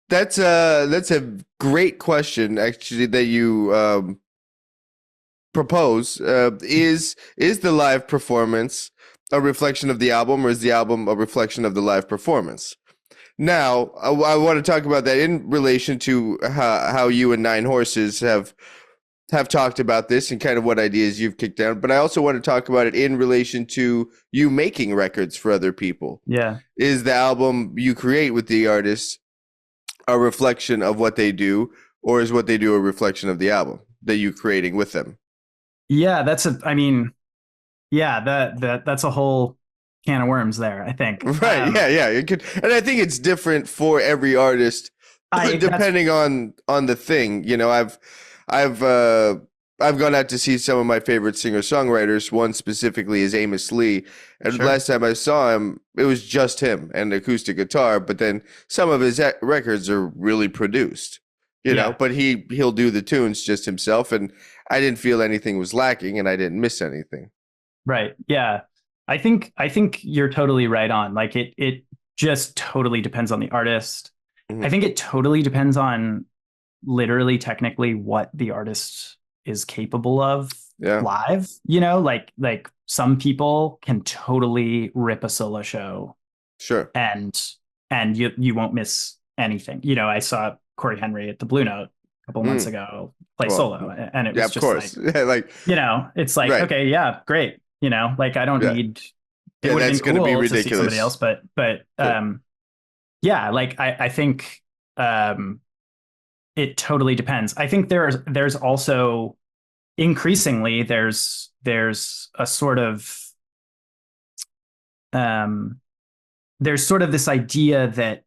that's a great question actually that you propose. Is the live performance a reflection of the album, or is the album a reflection of the live performance? Now, I want to talk about that in relation to how you and Nine Horses have talked about this and kind of what ideas you've kicked down. But I also want to talk about it in relation to you making records for other people. Yeah. Is the album you create with the artist a reflection of what they do, or is what they do a reflection of the album that you're creating with them? Yeah, I mean, yeah, that's a whole can of worms there, I think. Right. Yeah. Yeah. It could, and I think it's different for every artist, I that's depending on the thing. I've uh, I've gone out to see some of my favorite singer songwriters. One specifically is Amos Lee, and Sure. last time I saw him, it was just him and acoustic guitar. But then some of his records are really produced. Yeah. But he'll do the tunes just himself, and I didn't feel anything was lacking, and I didn't miss anything. Right. Yeah. I think you're totally right on. Like it just totally depends on the artist. I Hmm. think it totally depends on literally technically what the artist is capable of Yeah. live, like some people can totally rip a solo show Sure. and you won't miss anything. I saw Corey Henry at the Blue Note a couple months Mm. ago play Well, solo and it yeah, was of just course. like, Yeah, like it's like, right. okay, yeah, great. Like I don't Yeah. need, it Yeah, would have that's been going to be cool to see somebody ridiculous. else, but Yeah. yeah, like I think um it totally depends. I think there's also increasingly there's a sort of um there's sort of this idea that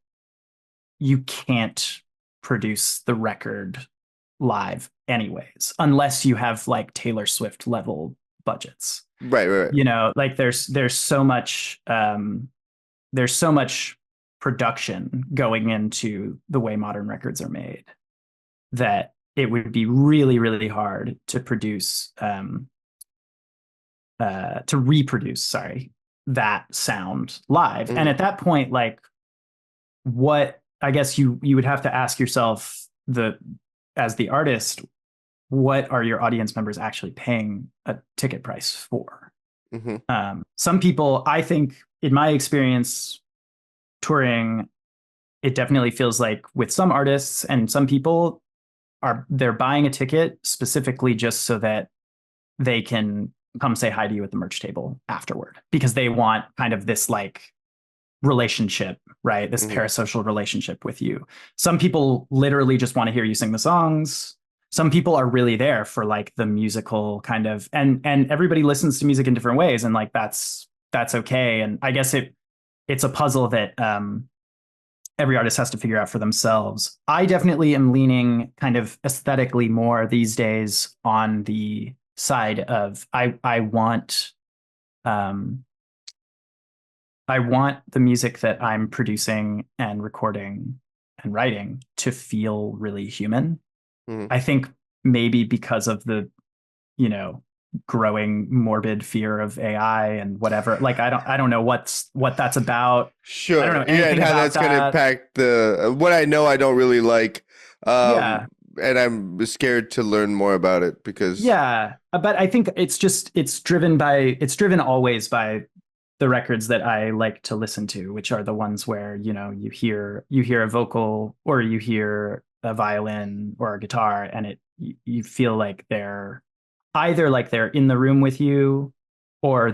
you can't produce the record live anyways unless you have like Taylor Swift level budgets. Right, right, right. Like there's so much production going into the way modern records are made that it would be really, really hard to reproduce, sorry, that sound live. And Mhm. at that point, like what I guess you would have to ask yourself, as the artist, what are your audience members actually paying a ticket price for? Mhm. Some people, I think, in my experience touring, it definitely feels like with some artists and some people they're buying a ticket specifically just so that they can come say hi to you at the merch table afterward because they want kind of this like relationship, right? This Mhm. parasocial relationship with you. Some people literally just want to hear you sing the songs. Some people are really there for like the musical kind of, and everybody listens to music in different ways, and like that's okay. And I guess it's a puzzle that every artist has to figure out for themselves. I definitely am leaning kind of aesthetically more these days on the side of um I want the music that I'm producing and recording and writing to feel really human. Mhm. I think maybe because of the, you know, growing morbid fear of AI and whatever. Like I don't know what that's about. I don't Sure. know Yeah, and anything how about that's going to that. impact what I know I don't really like. Yeah. And I'm scared to learn more about it because Yeah, but I think it's driven always by the records that I like to listen to, which are the ones where, you hear a vocal or you hear a violin or a guitar and you feel like they're either like they're in the room with you or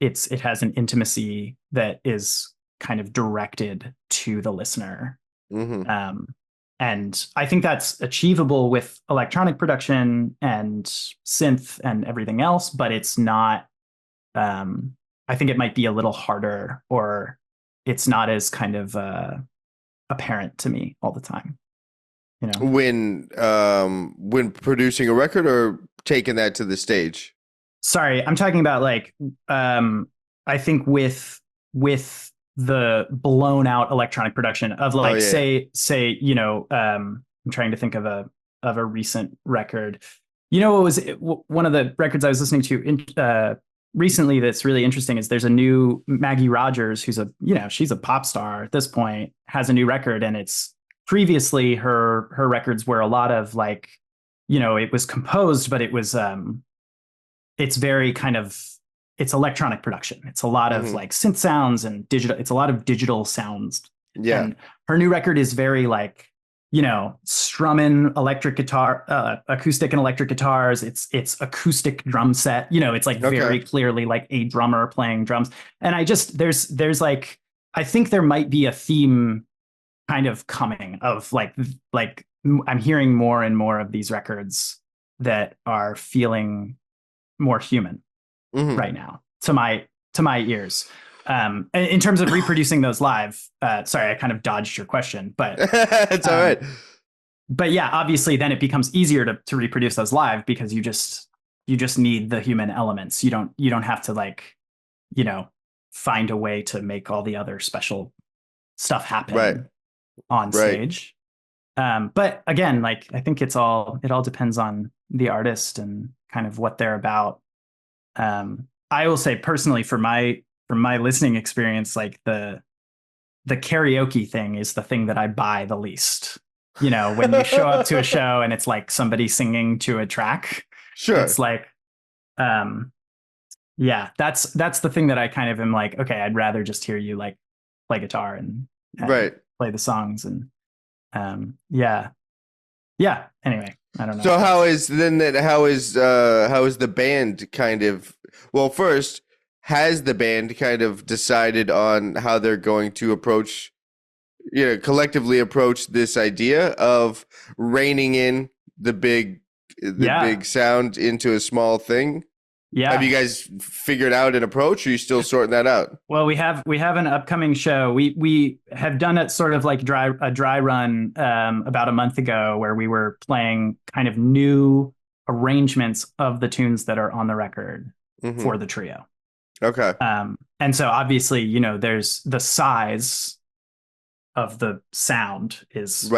it has an intimacy that is kind of directed to the listener. mhm. Um, and I think that's achievable with electronic production and synth and everything else, but it's not. Um, I think it might be a little harder, or it's not as kind of apparent to me all the time, you know. When producing a record or taking that to the stage? Sorry, I'm talking about like I think with the blown out electronic production of like say you know I'm trying to think of a recent record. You know, one of the records I was listening to recently that's really interesting is there's a new Maggie Rogers, who's she's a pop star at this point, has a new record, and it's previously her records were a lot of like, it was composed, but it was it's very kind of, it's electronic production. It's a lot of like synth sounds and digital. It's a lot of digital sounds. Yeah. And her new record is very like, strumming electric guitar, acoustic and electric guitars. It's acoustic drum set. It's like very clearly like a drummer playing drums. And there's like, I think there might be a theme kind of coming of like I'm hearing more and more of these records that are feeling more human right now to my ears. In terms of reproducing those live, sorry, I kind of dodged your question, but it's all right. But yeah, obviously then it becomes easier to reproduce those live because you just need the human elements. You don't have to like, find a way to make all the other special stuff happen on stage. But again, like I think it all depends on the artist and kind of what they're about. I will say personally, from my listening experience, like the karaoke thing is the thing that I buy the least. When you show up to a show and it's like somebody singing to a track, sure, it's like, yeah, that's the thing that I kind of am like, okay, I'd rather just hear you like play guitar and play the songs and yeah. Anyway, I don't know. So how is the band kind of? Well, first, has the band kind of decided on how they're going to approach, collectively approach this idea of reining in the big sound into a small thing? Yeah. Have you guys figured out an approach, or are you still sorting that out? Well, we have an upcoming show. We have done it sort of like a dry run about a month ago, where we were playing kind of new arrangements of the tunes that are on the record for the trio. Okay. And so obviously, there's the size of the sound is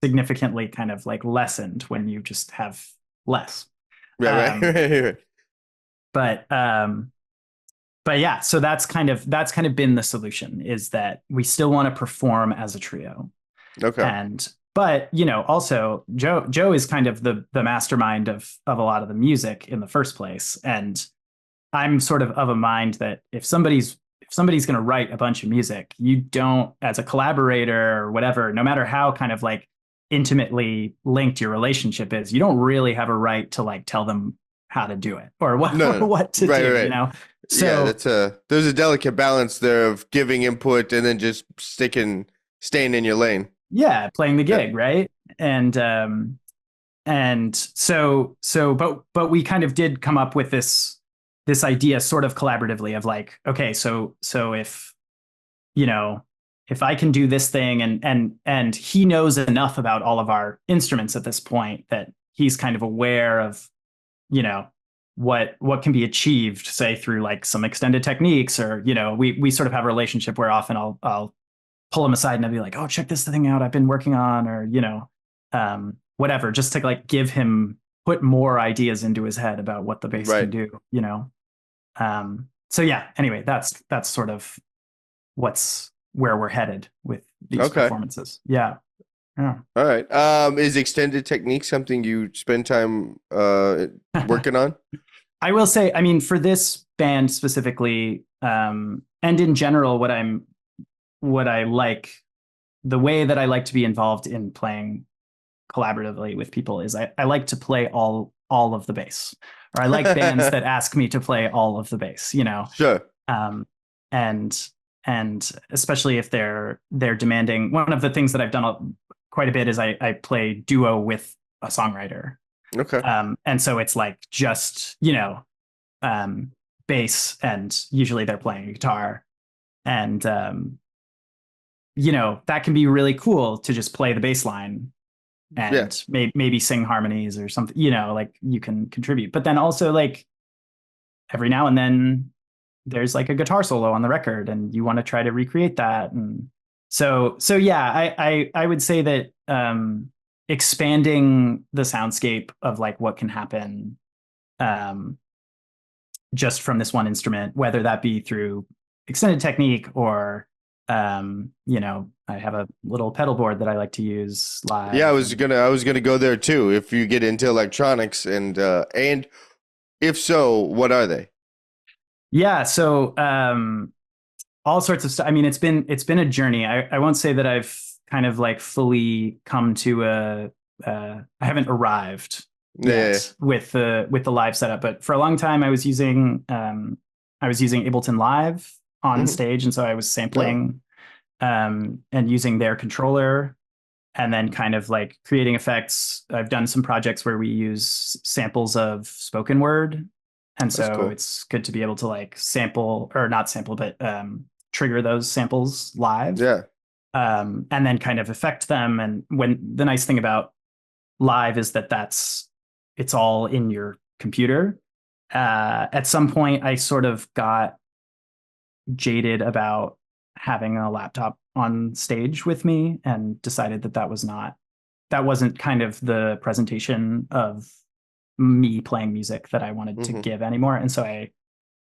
significantly kind of like lessened when you just have less. Right. But yeah, so that's kind of been the solution, is that we still want to perform as a trio. Okay. But also Joe is kind of the mastermind of a lot of the music in the first place. And I'm sort of a mind that if somebody's going to write a bunch of music, you don't, as a collaborator or whatever, no matter how kind of like intimately linked your relationship is, you don't really have a right to like tell them how to do it or what to do, right. So yeah, there's a delicate balance there of giving input and then just staying in your lane. Yeah, playing the gig, right? And so but we kind of did come up with this idea sort of collaboratively of like, okay, so if if I can do this thing and he knows enough about all of our instruments at this point that he's kind of aware of what can be achieved, say through like some extended techniques, or we sort of have a relationship where often I'll pull him aside and I'll be like, oh, check this thing out I've been working on, or whatever, just to like put more ideas into his head about what the bass can do, so yeah, anyway, that's sort of where we're headed with these performances. Yeah. All right. Is extended technique something you spend time working on? I will say, I mean, for this band specifically, and in general, the way that I like to be involved in playing collaboratively with people is I like to play all of the bass, or I like bands that ask me to play all of the bass, Sure. And especially if they're demanding. One of the things that I've done quite a bit is I play duo with a songwriter. Okay. And so it's like just, bass, and usually they're playing a guitar. And, you know, that can be really cool to just play the bass line Yeah. and maybe sing harmonies or something, you know, like you can contribute. But then also like every now and then there's like a guitar solo on the record and you want to try to recreate that. And so yeah, I would say that expanding the soundscape of like what can happen just from this one instrument, whether that be through extended technique or you know, I have a little pedal board that I like to use live. Yeah, I was gonna go there too. If you get into electronics, and if so, what are they? Yeah, so all sorts of stuff. I mean, it's been a journey. I won't say that I've kind of like fully come to I haven't arrived yet with the live setup, but for a long time I was using Ableton Live on stage, and so I was sampling and using their controller and then kind of like creating effects. I've done some projects where we use samples of spoken word, and so cool. It's good to be able to like sample, or not sample, but trigger those samples live. Yeah. And then kind of affect them. And when the nice thing about live is that it's all in your computer. At some point I sort of got jaded about having a laptop on stage with me and decided that wasn't kind of the presentation of me playing music that I wanted to give anymore. And so I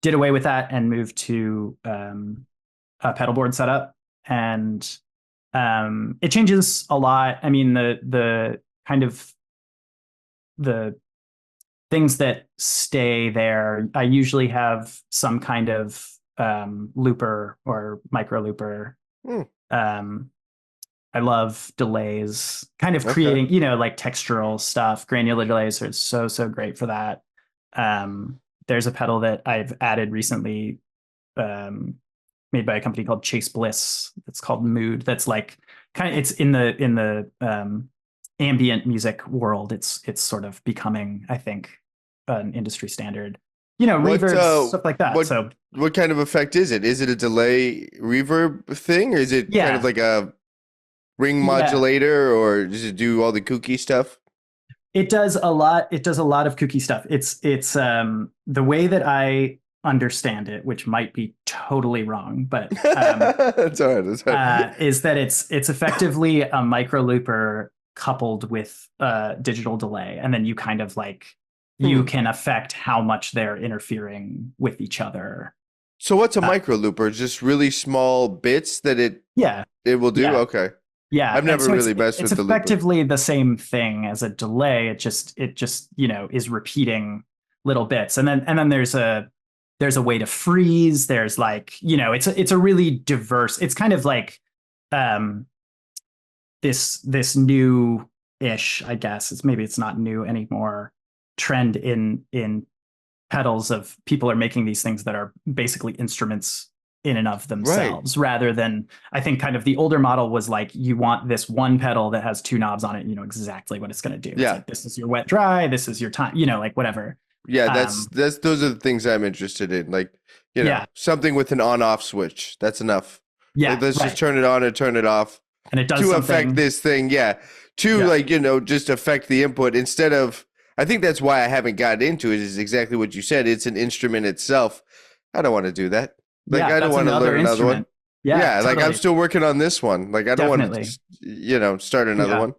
did away with that and moved to a pedal board setup. And it changes a lot. I mean, the kind of the things that stay there, I usually have some kind of looper or micro looper. I love delays, kind of creating, you know, like textural stuff. Granular delays are so great for that. There's a pedal that I've added recently, made by a company called Chase Bliss. It's called Mood. That's like kind of, it's in the ambient music world. It's sort of becoming, I think, an industry standard. You know, reverbs, stuff like that. What kind of effect is it? Is it a delay reverb thing, or is it kind of like a ring modulator, or does it do all the kooky stuff? It does a lot. It does a lot of kooky stuff. It's the way that I understand it, which might be totally wrong, but that's all right. That's all right. Is that it's effectively a micro looper coupled with digital delay, and then you kind of like you can affect how much they're interfering with each other. So what's a micro looper? Just really small bits that it will do? Yeah. Okay. Yeah. I've never really messed with the looper. It's effectively the same thing as a delay. It just, you know, is repeating little bits. And then there's a way to freeze. There's like, you know, it's a really diverse, it's kind of like this new-ish, I guess. Maybe it's not new anymore, trend in pedals of people are making these things that are basically instruments in and of themselves, rather than, I think kind of the older model was like, you want this one pedal that has two knobs on it, you know exactly what it's going to do. Yeah. It's like, this is your wet dry, this is your time, you know, like whatever. Yeah, that's those are the things I'm interested in. Like, you know, something with an on-off switch. That's enough. Yeah. Like, let's just turn it on and turn it off. And it does to something. Affect this thing. Yeah. Like, you know, just affect the input instead of, I think that's why I haven't gotten into it, is exactly what you said. It's an instrument itself. I don't want to do that. Like, I don't want to learn another one. Yeah, totally. Like I'm still working on this one. Like I don't want to, you know, start another one.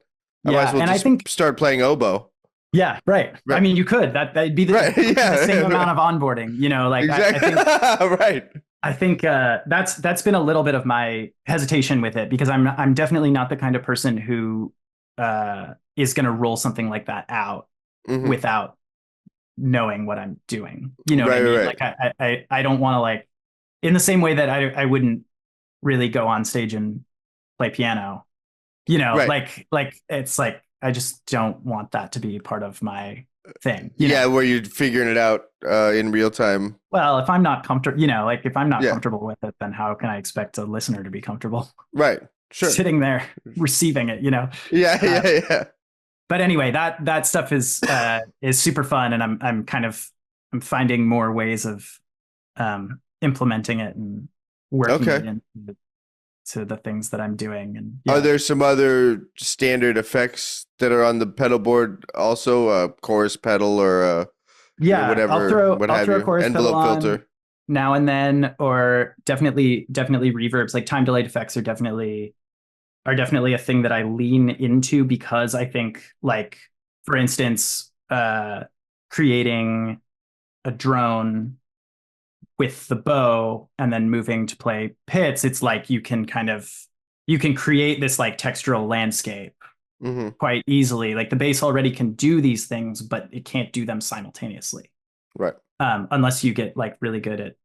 I might as well just start playing oboe. Yeah, right. I mean, you could. That'd be the same amount of onboarding. You know, like exactly. I think that's been a little bit of my hesitation with it, because I'm definitely not the kind of person who is going to roll something like that out without knowing what I'm doing. You know what I mean? Like I don't want to, like, in the same way that I wouldn't really go on stage and play piano. You know, like it's like, I just don't want that to be part of my thing. You know? Where you're figuring it out in real time. Well, if I'm not comfortable, you know, like if I'm not comfortable with it, then how can I expect a listener to be comfortable? Right. Sure. Sitting there receiving it, you know? Yeah. But anyway, that stuff is super fun, and I'm finding more ways of implementing it and working it Okay. into to the things that I'm doing. And Are yeah. there some other standard effects that are on the pedal board also? A chorus pedal or Yeah, whatever, what I'll have throw a you? chorus pedal Envelope on filter. now and then, or definitely reverbs. Like time delayed effects are definitely a thing that I lean into, because I think, like, for instance, creating a drone with the bow and then moving to play pits, it's like you can create this like textural landscape Hmm. quite easily. Like the bass already can do these things, but it can't do them simultaneously, Right. unless you get like really good at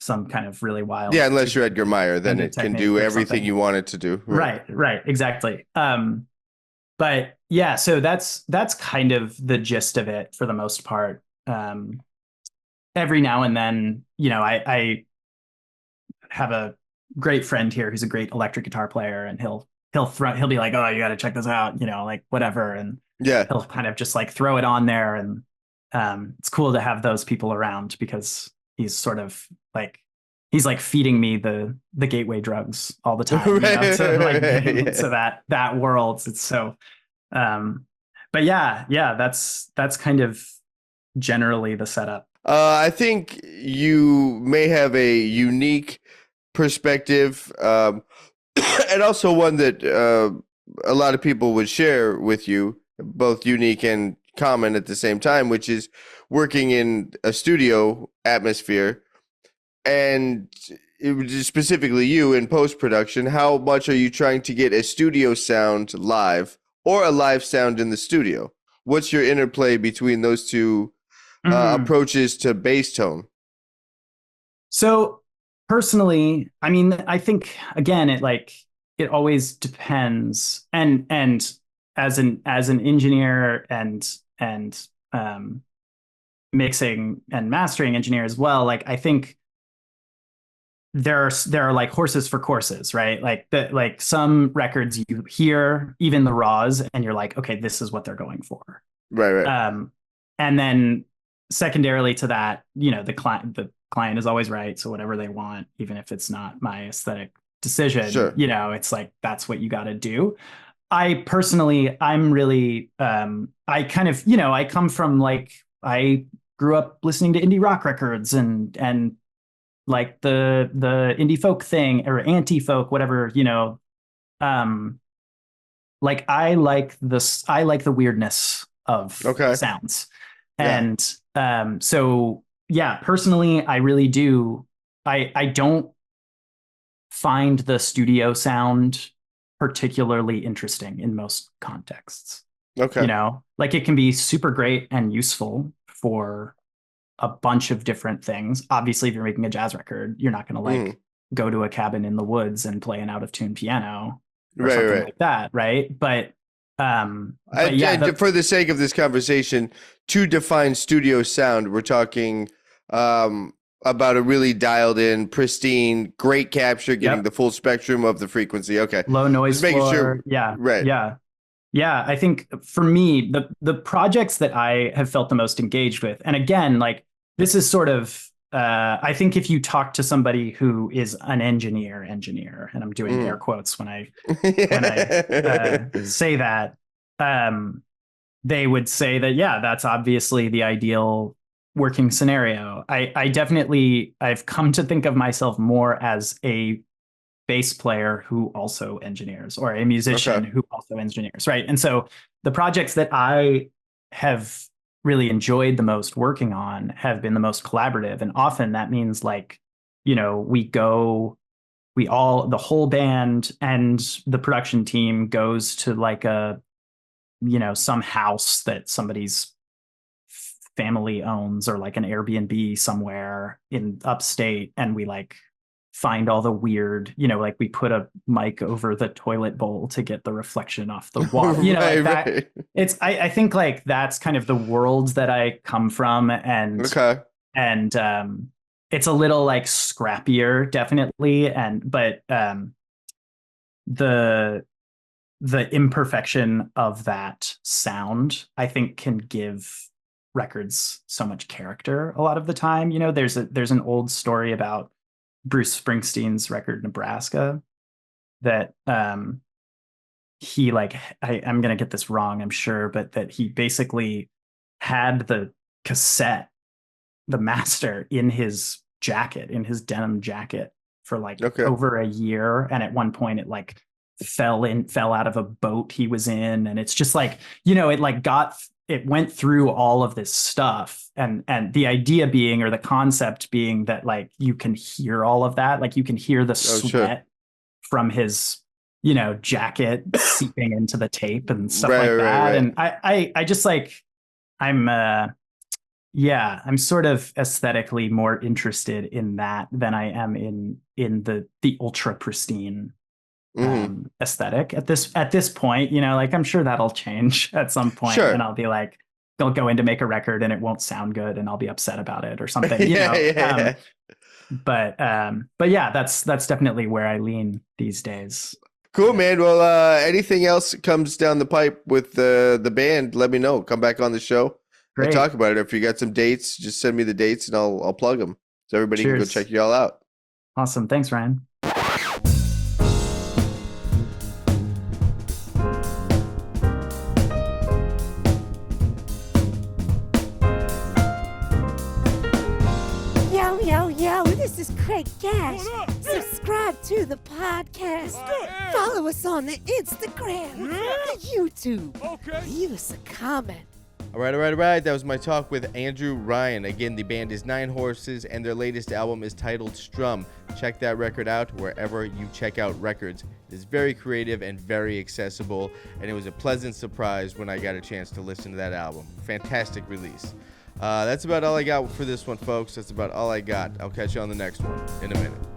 some kind of really Yeah, wild unless you're Edgar Meyer, then two-handed it can technique do or everything something. you want it to do. Right. Right, exactly. But yeah, so that's kind of the gist of it for the most part. Every now and then, I have a great friend here who's a great electric guitar player, and he'll be like, "Oh, you got to check this out," like whatever, and Yeah. he'll kind of just like throw it on there, and it's cool to have those people around, because he's sort of like he's like feeding me the gateway drugs all the time, to like get Yeah. into that world. It's so, um, but yeah, that's kind of generally the setup. I think you may have a unique perspective, and also one that a lot of people would share with you, both unique and common at the same time, which is working in a studio atmosphere. And it was just specifically you in post production. How much are you trying to get a studio sound live or a live sound in the studio? What's your interplay between those two Mhm. approaches to bass tone? So personally, I mean, I think again, it always depends. And as an engineer and um, mixing and mastering engineer as well, like I think there are like horses for courses, right? Like some records you hear even the raws and you're like, okay, this is what they're going for. Right, right. And then secondarily to that, the client is always right. So whatever they want, even if it's not my aesthetic decision, Sure. it's like that's what you got to do. I personally, I'm really, I kind of, I come from like I grew up listening to indie rock records and like the indie folk thing or anti folk, whatever, um, like I like the weirdness of Okay. sounds. Yeah. And so yeah, personally, I really do. I don't find the studio sound particularly interesting in most contexts. Okay. Like it can be super great and useful for a bunch of different things. Obviously, if you're making a jazz record, you're not going to Mm. like go to a cabin in the woods and play an out of tune piano or Right, something right. like that, right? But yeah, For the sake of this conversation, to define studio sound, we're talking um, about a really dialed in, pristine, great capture, getting yep, the full spectrum of the frequency. Okay. low Just noise making sure. floor, yeah, Right. yeah. Yeah, I think for me, the projects that I have felt the most engaged with, and again, like this is sort of, I think if you talk to somebody who is an engineer, and I'm doing air Mm. quotes when I say that, um, they would say that yeah, that's obviously the ideal working scenario. I've come to think of myself more as a bass player who also engineers, or a musician Okay. who also engineers, right? And so the projects that I have really enjoyed the most working on have been the most collaborative, and often that means like, the whole band and the production team goes to like some house that somebody's family owns, or like an Airbnb somewhere in upstate, and we like find all the weird, like we put a mic over the toilet bowl to get the reflection off the water, Right, like that. right. I think like that's kind of the world that I come from, Okay. and it's a little like scrappier, definitely, but the the imperfection of that sound, I think, can give records so much character a lot of the time. You know, there's an old story about Bruce Springsteen's record Nebraska that he like I'm gonna get this wrong, I'm sure, but that he basically had the cassette, the master, in his jacket, in his denim jacket for like over a year, and at one point it like fell out of a boat he was in, and it's just like, you know, it went through all of this stuff, and the idea being, or the concept being, that like you can hear all of that, like you can hear the sweat from his, you know, jacket seeping into the tape and stuff like that. Right. And I just like, I'm sort of aesthetically more interested in that than I am in the ultra pristine aesthetic at this point. You know, like I'm sure that'll change at some point, and I'll be like, they'll go in to make a record and it won't sound good, and I'll be upset about it or something. You know? But yeah, that's definitely where I lean these days. Cool, man. Well, anything else comes down the pipe with the band, let me know. Come back on the show and talk about it. If you got some dates, just send me the dates and I'll plug them so everybody can go check you all out. Awesome. Thanks, Ryan. This is Craig Gash. Subscribe to the podcast. Follow us on the Instagram, the YouTube. Leave us a comment. All right. That was my talk with Andrew Ryan. Again, the band is 9 Horses, and their latest album is titled STRUM. Check that record out wherever you check out records. It is very creative and very accessible, and it was a pleasant surprise when I got a chance to listen to that album. Fantastic release. That's about all I got for this one, folks. That's about all I got. I'll catch you on the next one in a minute.